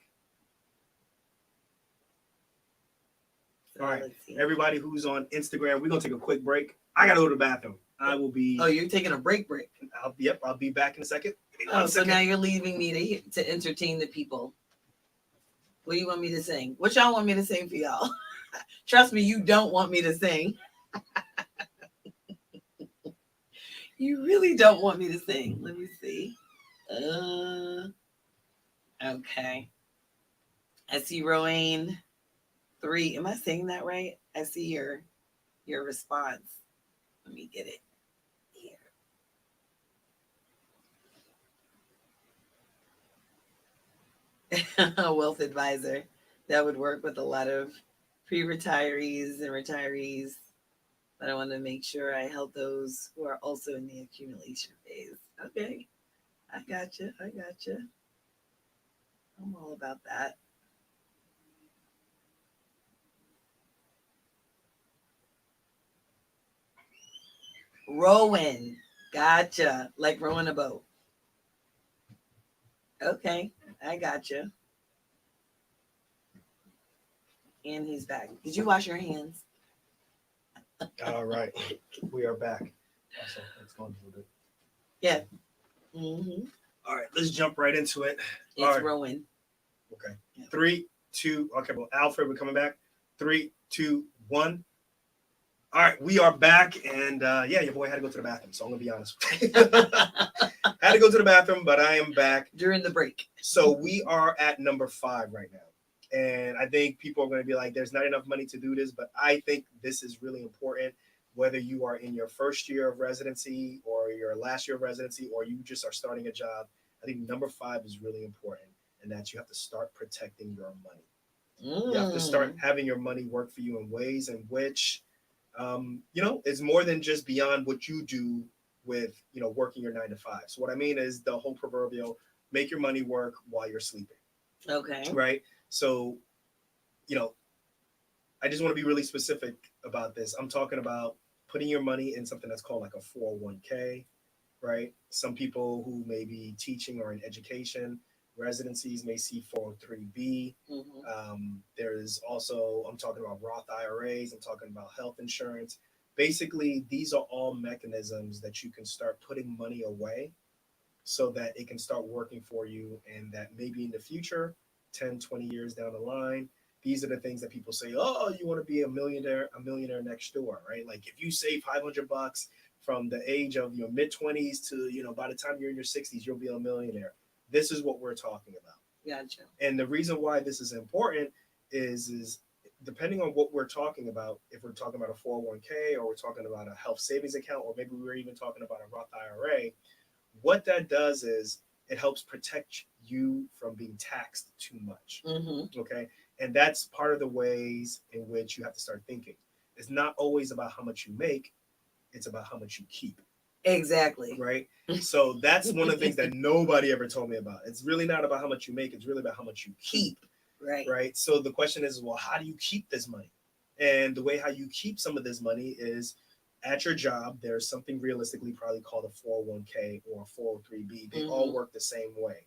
All right, everybody who's on Instagram, we're gonna take a quick break. I gotta go to the bathroom. I will be. Oh, you're taking a break. I'll be back in a second. Oh, so now you're leaving me to entertain the people. What do you want me to sing? What y'all want me to sing for y'all? Trust me, you don't want me to sing. You really don't want me to sing. Let me see. Okay. I see Rowan 3. Am I saying that right? I see your response. Let me get it here. A wealth advisor. That would work with a lot of pre-retirees and retirees. But I want to make sure I help those who are also in the accumulation phase. Okay. I got you. I'm all about that. Rowing. Gotcha. Like rowing a boat. Okay. I gotcha. And he's back. Did you wash your hands? All right. We are back. Also, it's going a little bit. Yeah. Mm-hmm. All right. Let's jump right into it. It's right. rowing. Okay. Yeah. 3, 2. Okay. Well, Alfred, we're coming back. 3, 2, 1. All right, we are back, and your boy had to go to the bathroom, so I'm gonna be honest. Had to go to the bathroom, but I am back during the break. So we are at number 5 right now, and I think people are going to be like, "There's not enough money to do this," but I think this is really important. Whether you are in your first year of residency, or your last year of residency, or you just are starting a job, I think number 5 is really important, and that you have to start protecting your money. You have to start having your money work for you in ways in which it's more than just beyond what you do with, working your 9 to 5. So what I mean is the whole proverbial make your money work while you're sleeping. Okay. Right. So, I just want to be really specific about this. I'm talking about putting your money in something that's called like a 401k, right? Some people who may be teaching or in education, residencies may see 403b. There's also, I'm talking about Roth IRAs, I'm talking about health insurance. Basically, these are all mechanisms that you can start putting money away so that it can start working for you, and that maybe in the future, 10, 20 years down the line, these are the things that people say, oh, you want to be a millionaire next door, right? Like if you save $500 from the age of your mid 20s to, by the time you're in your 60s, you'll be a millionaire. This is what we're talking about. Gotcha. And the reason why this is important is depending on what we're talking about, if we're talking about a 401k or we're talking about a health savings account, or maybe we're even talking about a Roth IRA, what that does is it helps protect you from being taxed too much. Mm-hmm. Okay. And that's part of the ways in which you have to start thinking. It's not always about how much you make, it's about how much you keep. Exactly. Right. So that's one of the things that nobody ever told me about. It's really not about how much you make, it's really about how much you keep. Right. Right. So the question is, well, how do you keep this money? And the way how you keep some of this money is at your job, there's something realistically probably called a 401k or a 403b. They all work the same way.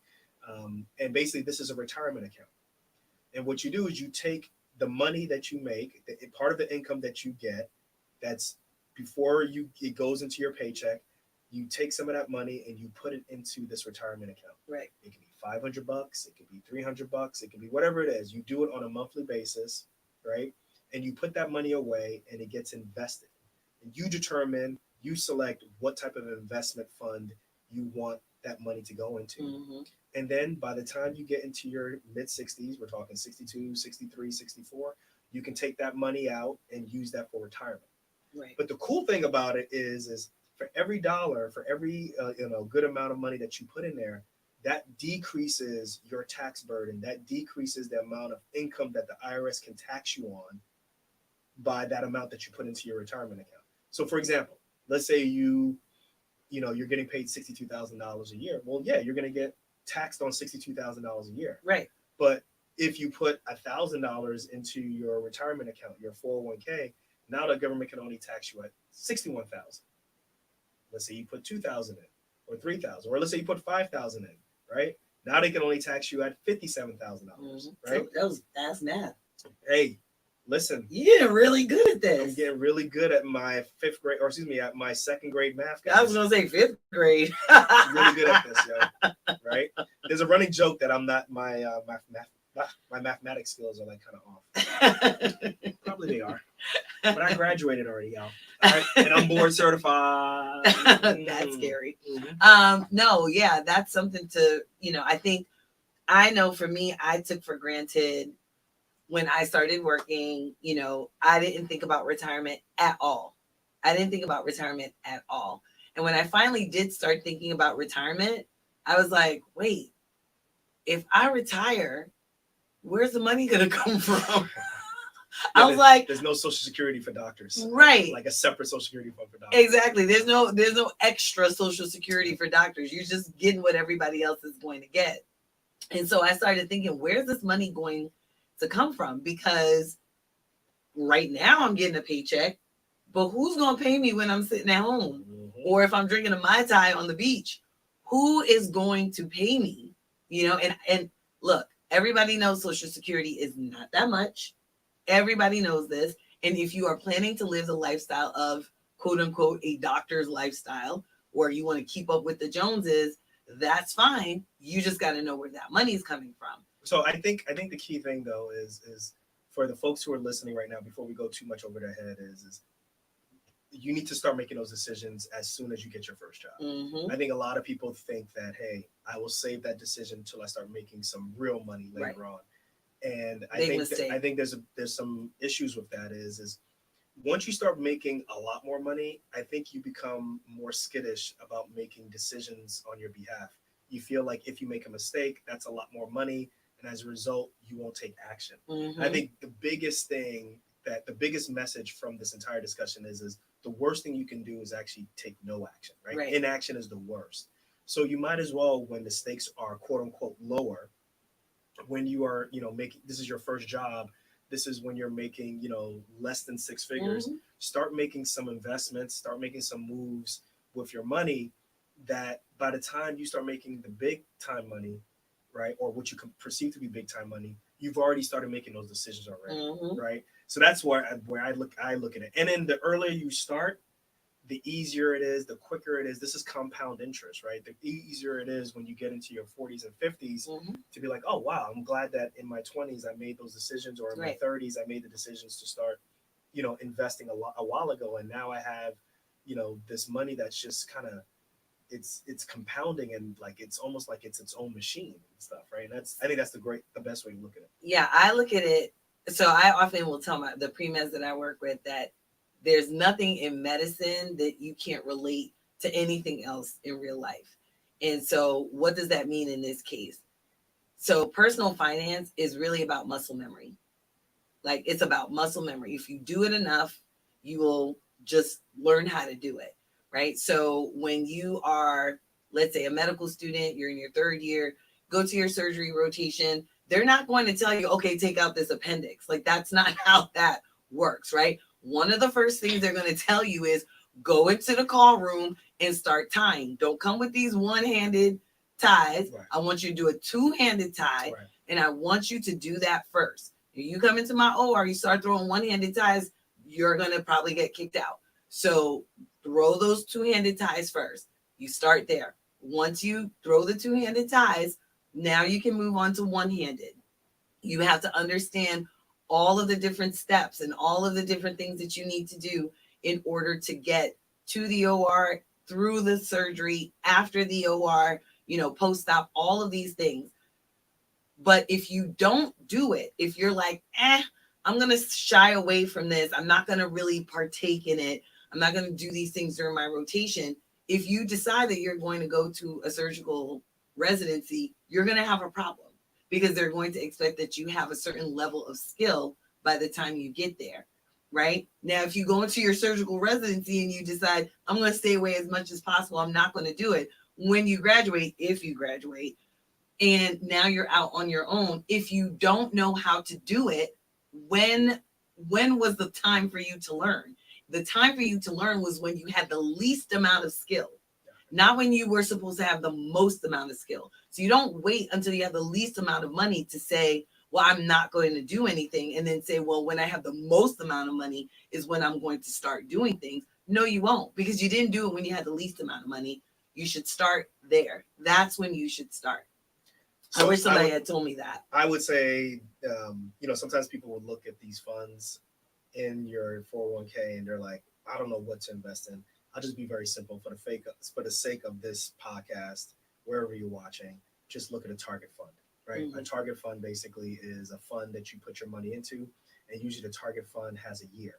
And basically, this is a retirement account. And what you do is you take the money that you make, part of the income that you get, that's before it goes into your paycheck, you take some of that money and you put it into this retirement account. Right. It can be $500, it could be $300, it can be whatever it is. You do it on a monthly basis, right? And you put that money away and it gets invested. And you select what type of investment fund you want that money to go into. Mm-hmm. And then by the time you get into your mid 60s, we're talking 62, 63, 64, you can take that money out and use that for retirement. Right. But the cool thing about it is for every dollar, for every good amount of money that you put in there, that decreases your tax burden. That decreases the amount of income that the IRS can tax you on by that amount that you put into your retirement account. So, for example, let's say you're getting paid $62,000 a year. Well, yeah, you're going to get taxed on $62,000 a year. Right. But if you put $1,000 into your retirement account, your 401k, now the government can only tax you at $61,000. Let's say you put $2,000 in, or $3,000, or let's say you put $5,000 in, right? Now they can only tax you at $57,000, right? So that's math. Hey, listen, you're getting really good at this. I'm getting really good at my at my second grade math. Guys. I was gonna say fifth grade. Really good at this, yo. Right? There's a running joke that I'm not my mathematics skills are like kind of off. Probably they are, but I graduated already, y'all. All right, and I'm board certified. That's scary. Mm-hmm. No, yeah, that's something to I know for me, I took for granted. When I started working, I didn't think about retirement at all. And when I finally did start thinking about retirement, I was like, wait, if I retire, where's the money going to come from? I was like, there's no Social Security for doctors. Right. Like a separate Social Security fund for doctors. Exactly. There's no extra Social Security for doctors. You're just getting what everybody else is going to get. And so I started thinking, where's this money going to come from? Because right now I'm getting a paycheck, but who's going to pay me when I'm sitting at home? Mm-hmm. Or if I'm drinking a Mai Tai on the beach? Who is going to pay me? And look, everybody knows Social Security is not that much. Everybody knows this. And if you are planning to live the lifestyle of quote unquote a doctor's lifestyle, or you want to keep up with the Joneses, that's fine. You just got to know where that money is coming from. So I think the key thing though is for the folks who are listening right now, before we go too much over their head, is you need to start making those decisions as soon as you get your first job. Mm-hmm. I think a lot of people think that, hey, I will save that decision until I start making some real money later on. And I think there's some issues with that is once you start making a lot more money, I think you become more skittish about making decisions on your behalf. You feel like if you make a mistake, that's a lot more money. And as a result, you won't take action. Mm-hmm. I think the biggest message from this entire discussion is the worst thing you can do is actually take no action, right? Inaction is the worst. So you might as well, when the stakes are quote unquote lower, when you are, making, this is your first job, this is when you're making, less than six figures, mm-hmm. Start making some investments, start making some moves with your money that by the time you start making the big time money, right, or what you can perceive to be big time money, you've already started making those decisions already, mm-hmm. right? So that's where I look at it. And then the earlier you start, the easier it is, the quicker it is. This is compound interest, right? The easier it is when you get into your 40s and 50s, mm-hmm. to be like, oh, wow, I'm glad that in my 20s I made those decisions, or in my 30s I made the decisions to start, investing a while ago. And now I have, this money that's just kind of, it's compounding, and like it's almost like it's its own machine and stuff, right? And I think that's the best way to look at it. Yeah, I look at it So I often will tell the pre-meds that I work with that there's nothing in medicine that you can't relate to anything else in real life. And so what does that mean in this case? So personal finance is really about muscle memory. Like it's about muscle memory. If you do it enough, you will just learn how to do it. Right. So when you are, let's say, a medical student, you're in your third year, go to your surgery rotation. They're not going to tell you, okay, take out this appendix. Like that's not how that works. Right. One of the first things they're going to tell you is go into the call room and start tying. Don't come with these one-handed ties. Right. I want you to do a two-handed tie, Right. and I want you to do that first. If you come into my OR, you start throwing one-handed ties, you're gonna probably get kicked out. So throw those two-handed ties first. You start there. Once you throw the two-handed ties, now you can move on to one-handed. You have to understand all of the different steps and all of the different things that you need to do in order to get to the OR, through the surgery, after the OR, post-op, all of these things. But if you don't do it, if you're like, I'm going to shy away from this, I'm not going to really partake in it, I'm not going to do these things during my rotation. If you decide that you're going to go to a surgical residency, you're going to have a problem because they're going to expect that you have a certain level of skill by the time you get there. Right now, if you go into your surgical residency and you decide, I'm going to stay away as much as possible, I'm not going to do it. When you graduate, if you graduate, and now you're out on your own, if you don't know how to do it, when was the time for you to learn? The time for you to learn was when you had the least amount of skill, not when you were supposed to have the most amount of skill. So you don't wait until you have the least amount of money to say, well, I'm not going to do anything, and then say, well, when I have the most amount of money is when I'm going to start doing things. No, you won't, because you didn't do it when you had the least amount of money. You should start there. That's when you should start. So I wish somebody had told me that. I would say, sometimes people will look at these funds in your 401k and they're like, I don't know what to invest in. I'll just be very simple for the sake of this podcast, wherever you're watching, just look at a target fund, right? Mm-hmm. A target fund basically is a fund that you put your money into, and usually the target fund has a year.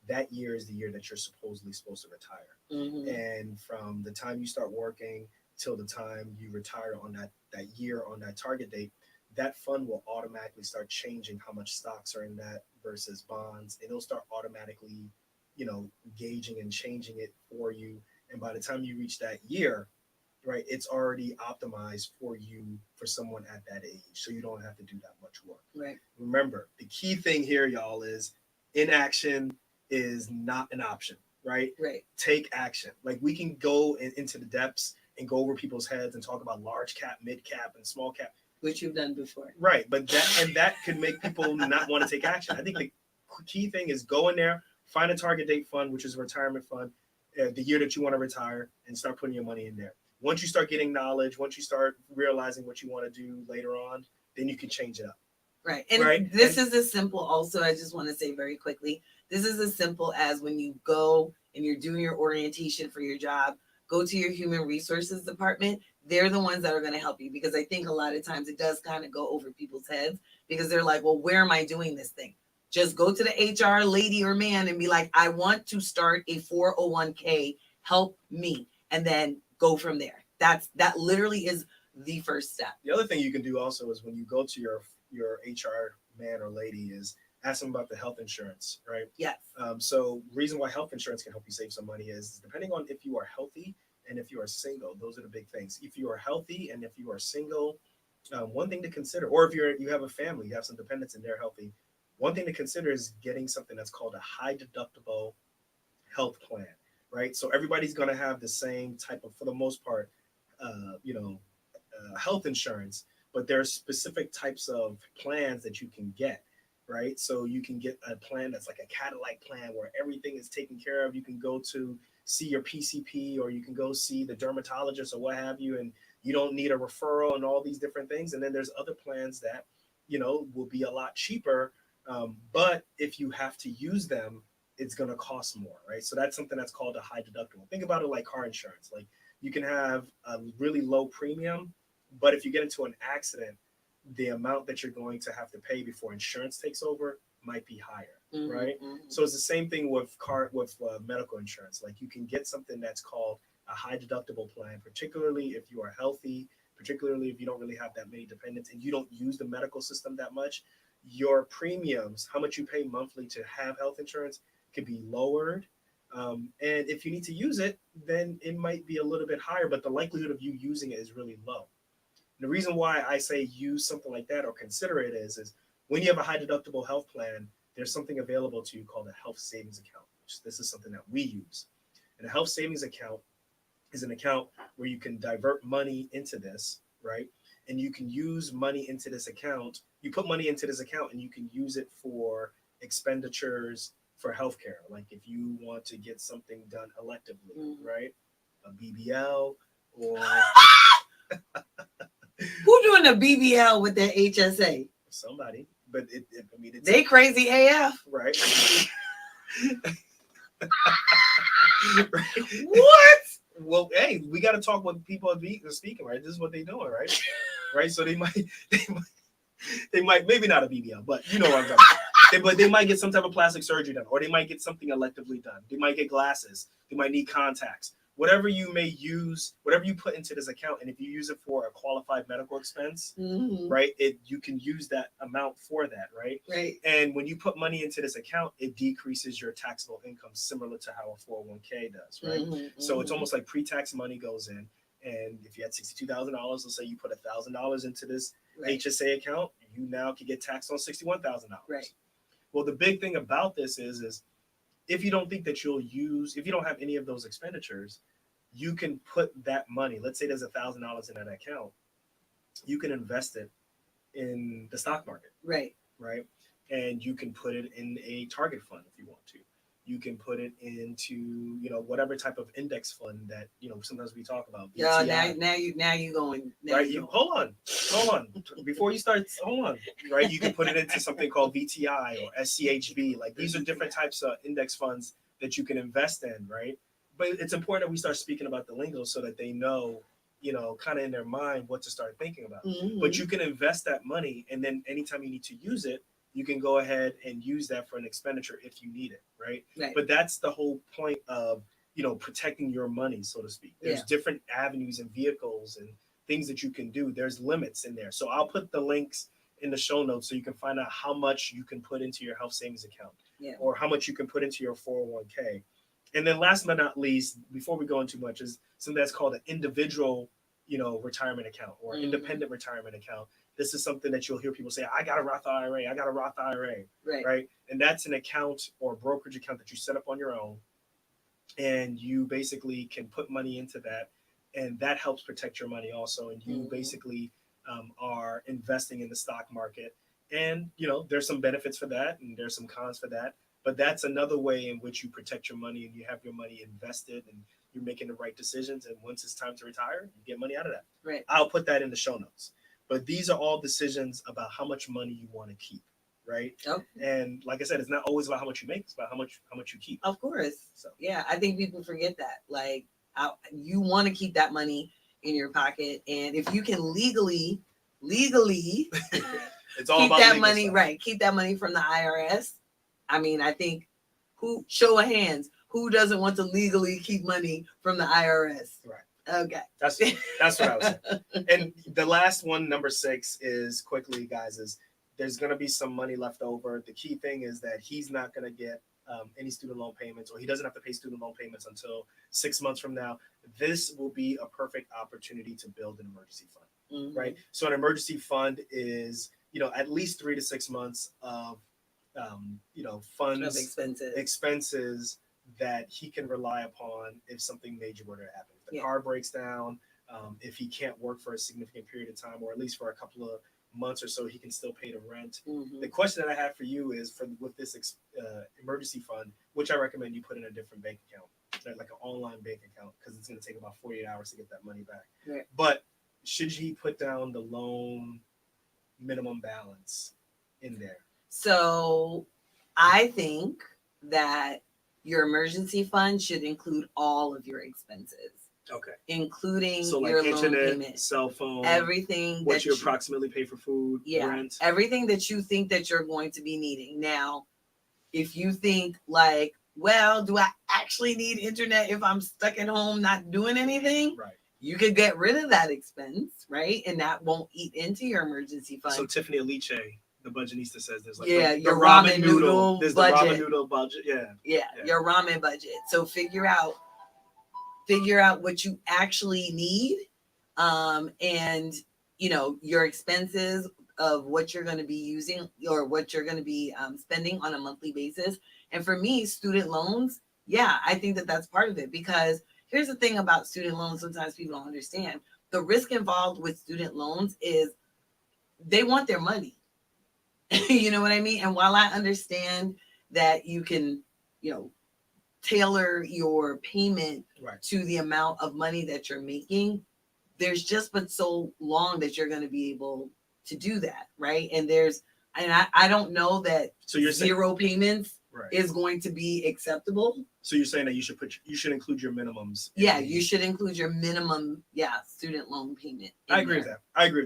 That year is the year that you're supposed to retire. Mm-hmm. And from the time you start working till the time you retire on that year, on that target date, that fund will automatically start changing how much stocks are in that versus bonds. And it'll start automatically, gauging and changing it for you. And by the time you reach that year, right, it's already optimized for you, for someone at that age. So you don't have to do that much work. Right. Remember, the key thing here, y'all, is inaction is not an option, right? Right. Take action. Like, we can go into the depths and go over people's heads and talk about large cap, mid cap, and small cap, which you've done before. Right, but that could make people not want to take action. I think the key thing is go in there, find a target date fund, which is a retirement fund, the year that you want to retire, and start putting your money in there. Once you start getting knowledge, once you start realizing what you want to do later on, then you can change it up. Right, and this is as simple. Also, I just want to say very quickly, this is as simple as when you go and you're doing your orientation for your job. Go to your human resources department. They're the ones that are going to help you, because I think a lot of times it does kind of go over people's heads because they're like, well, where am I doing this thing? Just go to the HR lady or man and be like, I want to start a 401k. Help me. And then go from there. That literally is the first step. The other thing you can do also is when you go to your HR man or lady is ask them about the health insurance, right? Yes. So reason why health insurance can help you save some money is depending on if you are healthy and if you are single. Those are the big things. If you are healthy and if you are single, one thing to consider, or if you have a family, you have some dependents and they're healthy, one thing to consider is getting something that's called a high deductible health plan, right? So everybody's going to have the same type of, for the most part, health insurance, but there are specific types of plans that you can get. Right. So you can get a plan that's like a Cadillac plan where everything is taken care of. You can go to see your PCP, or you can go see the dermatologist or what have you, and you don't need a referral and all these different things. And then there's other plans that, will be a lot cheaper. But if you have to use them, it's going to cost more. Right. So that's something that's called a high deductible. Think about it like car insurance. Like, you can have a really low premium, but if you get into an accident, the amount that you're going to have to pay before insurance takes over might be higher, Mhm, right? mhm. So it's the same thing with medical insurance. Like you can get something that's called a high deductible plan, particularly if you are healthy, particularly if you don't really have that many dependents and you don't use the medical system that much. Your premiums, how much you pay monthly to have health insurance, could be lowered. And if you need to use it, then it might be a little bit higher, but the likelihood of you using it is really low. The reason why I say use something like that or consider it is when you have a high deductible health plan, there's something available to you called a health savings account, which this is something that we use. And a health savings account is an account where you can divert money into this, right? And you can use money into this account. You put money into this account and you can use it for expenditures for healthcare. Like if you want to get something done electively, right? A BBL or Who doing a BBL with their HSA? somebody. But I mean, it's they crazy AF. Right. Right. What? Well, hey, we got to talk what people are speaking, right? This is what they're doing, right? Right. So they might, maybe not a BBL, but you know what I'm talking about. But they might get some type of plastic surgery done, or they might get something electively done. They might get glasses. They might need contacts. Whatever you may use, whatever you put into this account, and if you use it for a qualified medical expense, right, you can use that amount for that, right? Right. And when you put money into this account, it decreases your taxable income, similar to how a 401k does, right? So it's almost like pre-tax money goes in, and if you had $62,000, let's say you put $1,000 into this HSA account, you now can get taxed on $61,000. Right. Well, the big thing about this is if you don't think that if you don't have any of those expenditures, you can put that money, let's say there's $1,000 in that account, you can invest it in the stock market. Right. Right. And you can put it in a target fund if you want to. You can put it into, whatever type of index fund that, sometimes we talk about. Yeah, now you going. Right. Hold on. Before you start, hold on. Right. You can put it into something called VTI or SCHB. Like these are different types of index funds that you can invest in. Right. But it's important that we start speaking about the lingo so that they know, kind of in their mind what to start thinking about. But you can invest that money, and then anytime you need to use it, you can go ahead and use that for an expenditure if you need it, right? But that's the whole point of, protecting your money, so to speak. There's different avenues and vehicles and things that you can do. There's limits in there. So I'll put the links in the show notes so you can find out how much you can put into your health savings account or how much you can put into your 401k. And then last but not least, before we go into much, is something that's called an individual, retirement account or independent retirement account. This is something that you'll hear people say, I got a Roth IRA, I got a Roth IRA, right? And that's an account or brokerage account that you set up on your own. And you basically can put money into that. And that helps protect your money also. And you basically are investing in the stock market. And, there's some benefits for that and there's some cons for that. But that's another way in which you protect your money and you have your money invested and you're making the right decisions. And once it's time to retire, you get money out of that. Right. I'll put that in the show notes. But these are all decisions about how much money you want to keep, right? Oh. And like I said, it's not always about how much you make; it's about how much you keep. Of course. So yeah, I think people forget that. Like, you want to keep that money in your pocket, and if you can legally, it's all keep about that money stuff. Right. Keep that money from the IRS. I mean, I think show of hands, who doesn't want to legally keep money from the IRS? Right. Okay. That's what I was saying. And the last one, number 6, is quickly, guys, is there's going to be some money left over. The key thing is that he's not going to get any student loan payments, or he doesn't have to pay student loan payments until 6 months from now. This will be a perfect opportunity to build an emergency fund, right? So an emergency fund is, at least 3 to 6 months of, funds, expenses that he can rely upon if something major were to happen. If the car breaks down, if he can't work for a significant period of time, or at least for a couple of months or so, he can still pay the rent. The question that I have for you is, with this emergency fund, which I recommend you put in a different bank account, like an online bank account, because it's going to take about 48 hours to get that money back. Right. But should he put down the loan minimum balance in there? So I think that your emergency fund should include all of your expenses. Okay. including So like your loan internet, payment, cell phone, everything what that you approximately pay for food, yeah, rent. everything that you think that you're going to be needing. Now, if you think like, well, do I actually need internet if I'm stuck at home not doing anything? Right. You could get rid of that expense, right? And that won't eat into your emergency fund. So Tiffany Alice, the budgetista, says there's like yeah, the your ramen ramen noodle. noodle There's budget. the ramen noodle budget. Yeah. Yeah, your ramen budget. So figure out what you actually need, and your expenses of what you're going to be using or what you're going to be spending on a monthly basis. And for me, student loans, yeah, I think that that's part of it, because here's the thing about student loans. Sometimes people don't understand the risk involved with student loans is they want their money. You know what I mean? And while I understand that you can, you know, tailor your payment Right. to the amount of money that you're making, there's just but so long that you're going to be able to do that, right? And I don't know that So you're saying, zero payments right. is going to be acceptable. So you're saying that you should include your minimums. Yeah, you should include your minimum, student loan payment. I agree with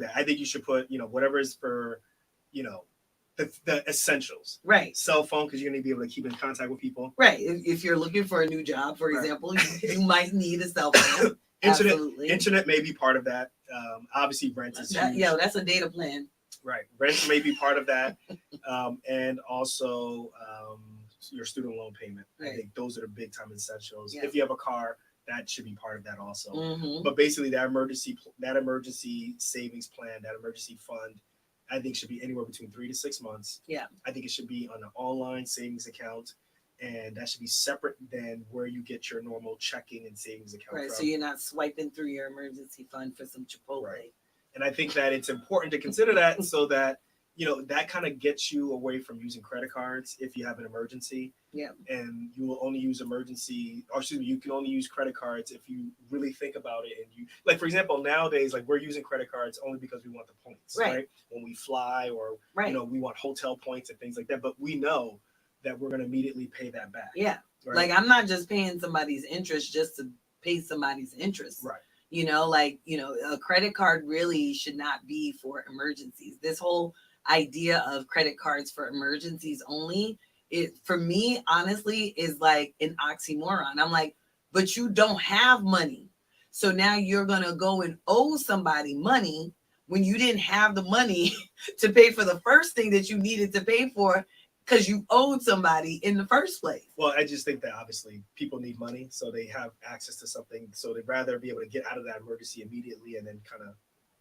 that. I think you should put, whatever is for, the essentials. Right. Cell phone, because you're going to be able to keep in contact with people. Right. If you're looking for a new job, for example, you might need a cell phone. Internet may be part of that. Obviously, rent is huge. Yeah, that's a data plan. Right. Rent may be part of that. And also your student loan payment. Right. I think those are the big time essentials. Yeah. If you have a car, that should be part of that also. Mm-hmm. But basically, that emergency savings plan, that emergency fund, I think should be anywhere between 3 to 6 months. Yeah. I think it should be on an online savings account, and that should be separate than where you get your normal checking and savings account. Right. From. So you're not swiping through your emergency fund for some Chipotle. Right. And I think that it's important to consider that so that, that kind of gets you away from using credit cards if you have an emergency. Yeah. And you will only use you can only use credit cards if you really think about it. And you, like, for example, nowadays, like, we're using credit cards only because we want the points, right? When we fly or, we want hotel points and things like that. But we know that we're going to immediately pay that back. Yeah. Right? Like, I'm not just paying somebody's interest just to pay somebody's interest. Right. A credit card really should not be for emergencies. This whole idea of credit cards for emergencies only, it for me honestly is like an oxymoron. I'm like, but you don't have money, so now you're gonna go and owe somebody money when you didn't have the money to pay for the first thing that you needed to pay for because you owed somebody in the first place. Well, I just think that obviously people need money, so they have access to something, so they'd rather be able to get out of that emergency immediately, and then kind of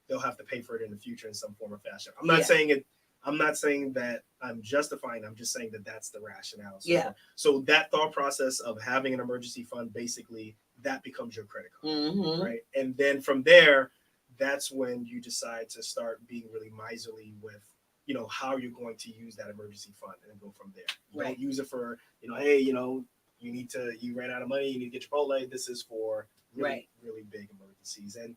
they'll have to pay for it in the future in some form or fashion. I'm not saying that I'm justifying. I'm just saying that that's the rationale. So that thought process of having an emergency fund, basically, that becomes your credit card, mm-hmm. right? And then from there, that's when you decide to start being really miserly with, how you're going to use that emergency fund, and then go from there. You don't use it for, hey, you ran out of money, you need to get Chipotle. This is for really, really big emergencies. And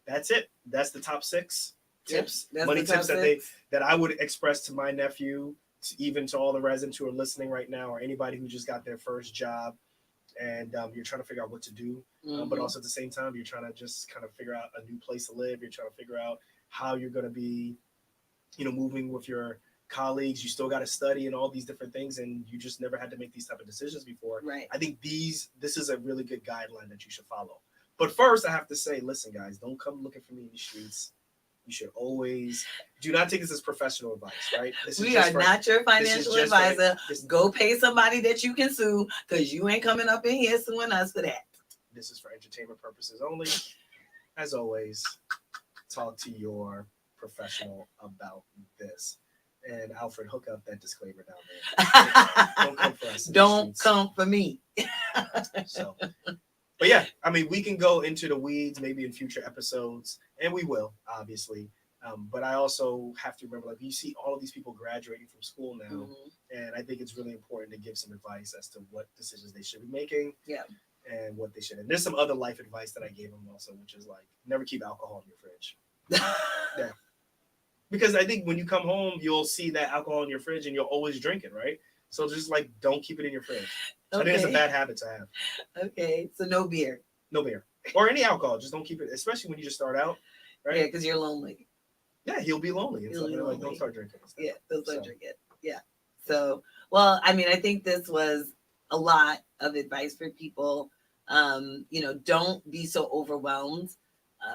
that's it. That's the top 6 tips, money tips that I would express to my nephew, even to all the residents who are listening right now, or anybody who just got their first job, and you're trying to figure out what to do, mm-hmm. but also at the same time, you're trying to just kind of figure out a new place to live. You're trying to figure out how you're going to be, moving with your colleagues. You still got to study and all these different things, and you just never had to make these type of decisions before. Right. I think this is a really good guideline that you should follow. But first, I have to say, listen, guys, don't come looking for me in the streets. You should always do not take this as professional advice, right? We are not your financial advisor. Go pay somebody that you can sue, because you ain't coming up in here suing us for that. This is for entertainment purposes only. As always, talk to your professional about this. And Alfred, hook up that disclaimer down there. Don't come for us. Don't come for me. So, but yeah, I mean, we can go into the weeds maybe in future episodes, and we will, obviously. But I also have to remember, like, you see all of these people graduating from school now, mm-hmm. and I think it's really important to give some advice as to what decisions they should be making. Yeah. And what they should. And there's some other life advice that I gave them also, which is like, never keep alcohol in your fridge. Yeah. Because I think when you come home, you'll see that alcohol in your fridge and you'll always drink it, right? So just like, don't keep it in your fridge. Okay. I think it's a bad habit to have. Okay. So no beer. No beer. or any alcohol. Just don't keep it, especially when you just start out, Yeah, right? because you're lonely. Yeah, he'll be lonely. And He'll stuff. be They're like, lonely. don't start drinking. and stuff. Yeah, those So- don't drink it. Yeah. So, well, I mean, I think this was a lot of advice for people. Don't be so overwhelmed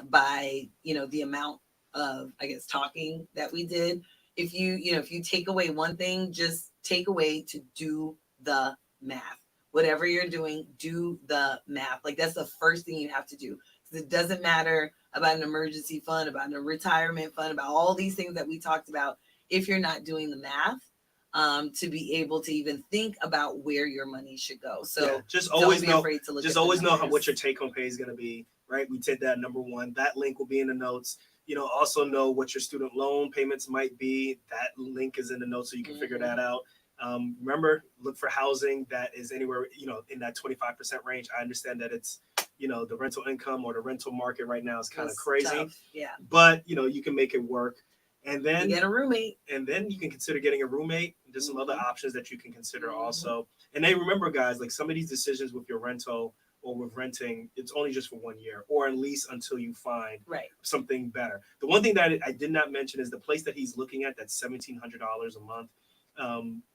by, the amount of, I guess, talking that we did. If you take away one thing, just take away to do the math. Whatever you're doing, do the math. Like that's the first thing you have to do. Because it doesn't matter about an emergency fund, about a retirement fund, about all these things that we talked about. If you're not doing the math, to be able to even think about where your money should go. So Yeah, just don't always be know. afraid to look Just at the always know how, numbers. what your take home pay is going to be, right? We did that number one. That link will be in the notes. Also know what your student loan payments might be. That link is in the notes so you can figure that out. Remember, look for housing that is anywhere, in that 25% range. I understand that it's, the rental income or the rental market right now is kind of It's crazy, tough. Yeah. but you can make it work. And then You get a roommate. and then you can consider getting a roommate. There's some other Mhm. options that you can consider Mhm. also. And then remember, guys, like some of these decisions with your rental or with renting, it's only just for 1 year, or at least until you find Right. something better. The one thing that I did not mention is the place that he's looking at, that's $1,700 a month.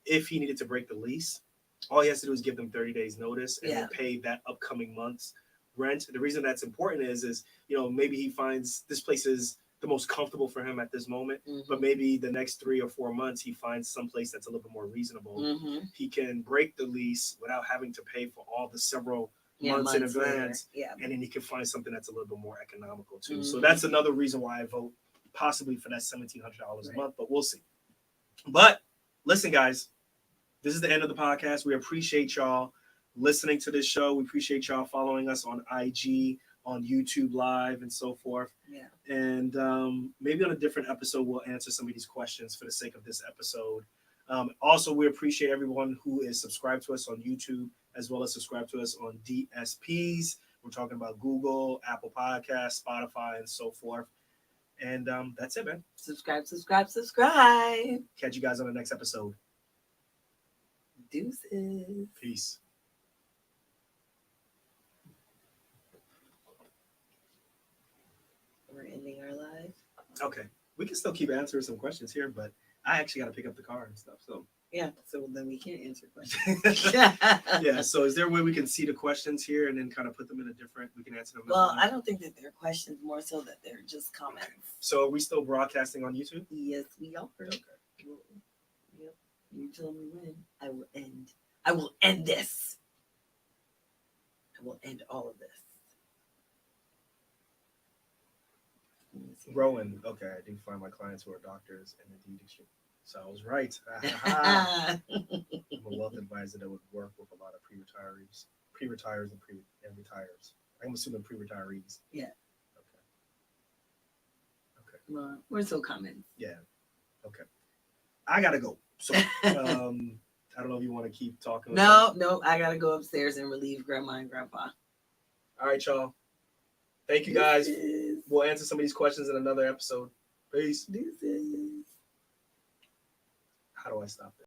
If he needed to break the lease, all he has to do is give them 30 days notice and Yeah. then pay that upcoming month's rent. The reason that's important is maybe he finds this place is the most comfortable for him at this moment, but maybe the next 3 or 4 months he finds some place that's a little bit more reasonable. Mm-hmm. He can break the lease without having to pay for all the several months in later. advance, Yeah. and then he can find something that's a little bit more economical too. Mhm. So that's another reason why I vote possibly for that $1,700 Right. a month, but we'll see. But listen, guys, this is the end of the podcast. We appreciate y'all listening to this show. We appreciate y'all following us on IG, on YouTube Live, and so forth. Yeah. And maybe on a different episode, we'll answer some of these questions for the sake of this episode. Also, we appreciate everyone who is subscribed to us on YouTube, as well as subscribed to us on DSPs. We're talking about Google, Apple Podcasts, Spotify, and so forth. And that's it, man. Subscribe. Catch you guys on the next episode. Deuces. Peace. We're ending our live. Okay. We can still keep answering some questions here, but I actually got to pick up the car and stuff. So Yeah. So then we can't answer questions. yeah. So is there a way we can see the questions here and then kind of put them in a different? We can answer them. Well, I don't think that they're questions, more so that they're just comments. So are we still broadcasting on YouTube? Yes, we are. Okay. Well, yep. You tell me when. I will end. I will end this. I will end all of this. Let me see. Rowan. Okay, I do find my clients who are doctors and Indeed Exchange. So I was right. I'm a wealth advisor that would work with a lot of pre-retires and retires. I'm assuming pre-retirees. Yeah. Okay. Well, we're so comments. Yeah. Okay. I gotta go. So I don't know if you want to keep talking. No, I gotta go upstairs and relieve grandma and grandpa. All right, y'all. Thank you, guys. Deuces. We'll answer some of these questions in another episode. Peace. Deuces. How do I stop this?